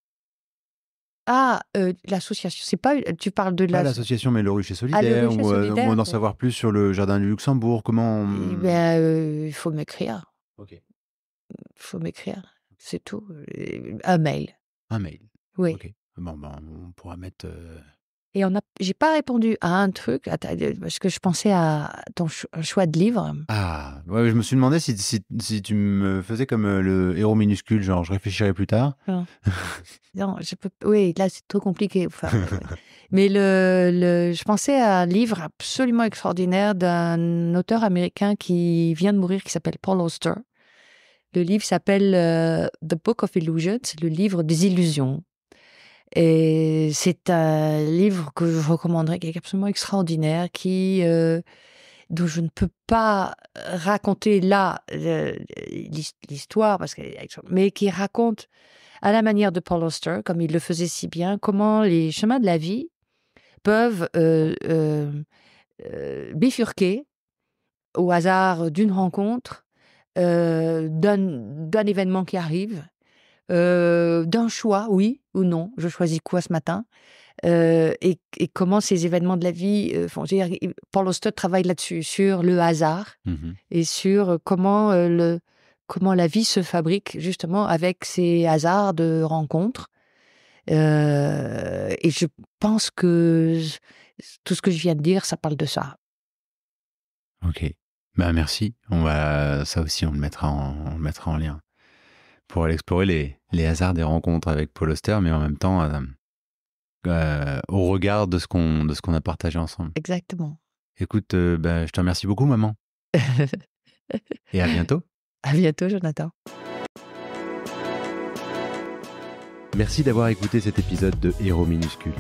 L'association, c'est pas. Tu parles de Pas l'association, mais Le Rucher Solidaire, Le Rucher Solidaire, ou d'en savoir plus sur le Jardin du Luxembourg. Comment Eh ben, il faut m'écrire. Ok. Il faut m'écrire. C'est tout. Un mail. Un mail. Oui. Ok. Bon, on pourra mettre Et j'ai pas répondu à un truc, parce que je pensais à ton choix de livre. Ah, ouais, je me suis demandé si tu me faisais comme le héros minuscule, genre je réfléchirai plus tard. Non, je peux. Oui, là c'est trop compliqué. Enfin, mais je pensais à un livre absolument extraordinaire d'un auteur américain qui vient de mourir, qui s'appelle Paul Auster. Le livre s'appelle The Book of Illusions, c'est le livre des illusions. Et c'est un livre que je recommanderais, qui est absolument extraordinaire, dont je ne peux pas raconter là l'histoire, mais qui raconte à la manière de Paul Auster, comme il le faisait si bien, comment les chemins de la vie peuvent bifurquer au hasard d'une rencontre, d'un événement qui arrive, d'un choix, oui ou non, je choisis quoi ce matin, et comment ces événements de la vie font. Paul Auster travaille là-dessus, sur le hasard, et sur comment la vie se fabrique justement avec ces hasards de rencontres. Et je pense que tout ce que je viens de dire, ça parle de ça. Ok, merci. Ça aussi, on le mettra en lien pour aller explorer les hasards des rencontres avec Paul Auster, mais en même temps au regard de ce qu'on a partagé ensemble. Exactement. Écoute, je te remercie beaucoup, maman. Et à bientôt. À bientôt, Jonathan. Merci d'avoir écouté cet épisode de Héros minuscule.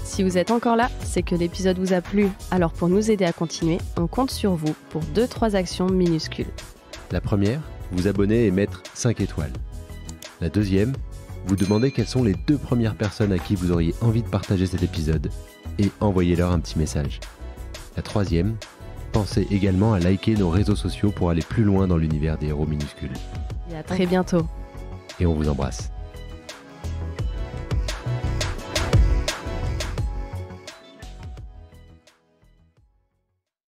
Si vous êtes encore là, c'est que l'épisode vous a plu. Alors pour nous aider à continuer, on compte sur vous pour 2-3 actions minuscules. La première, vous abonner et mettre 5 étoiles. La deuxième, vous demandez quelles sont les 2 premières personnes à qui vous auriez envie de partager cet épisode et envoyez-leur un petit message. La troisième, pensez également à liker nos réseaux sociaux pour aller plus loin dans l'univers des héros minuscules. Et à très bientôt. Et on vous embrasse.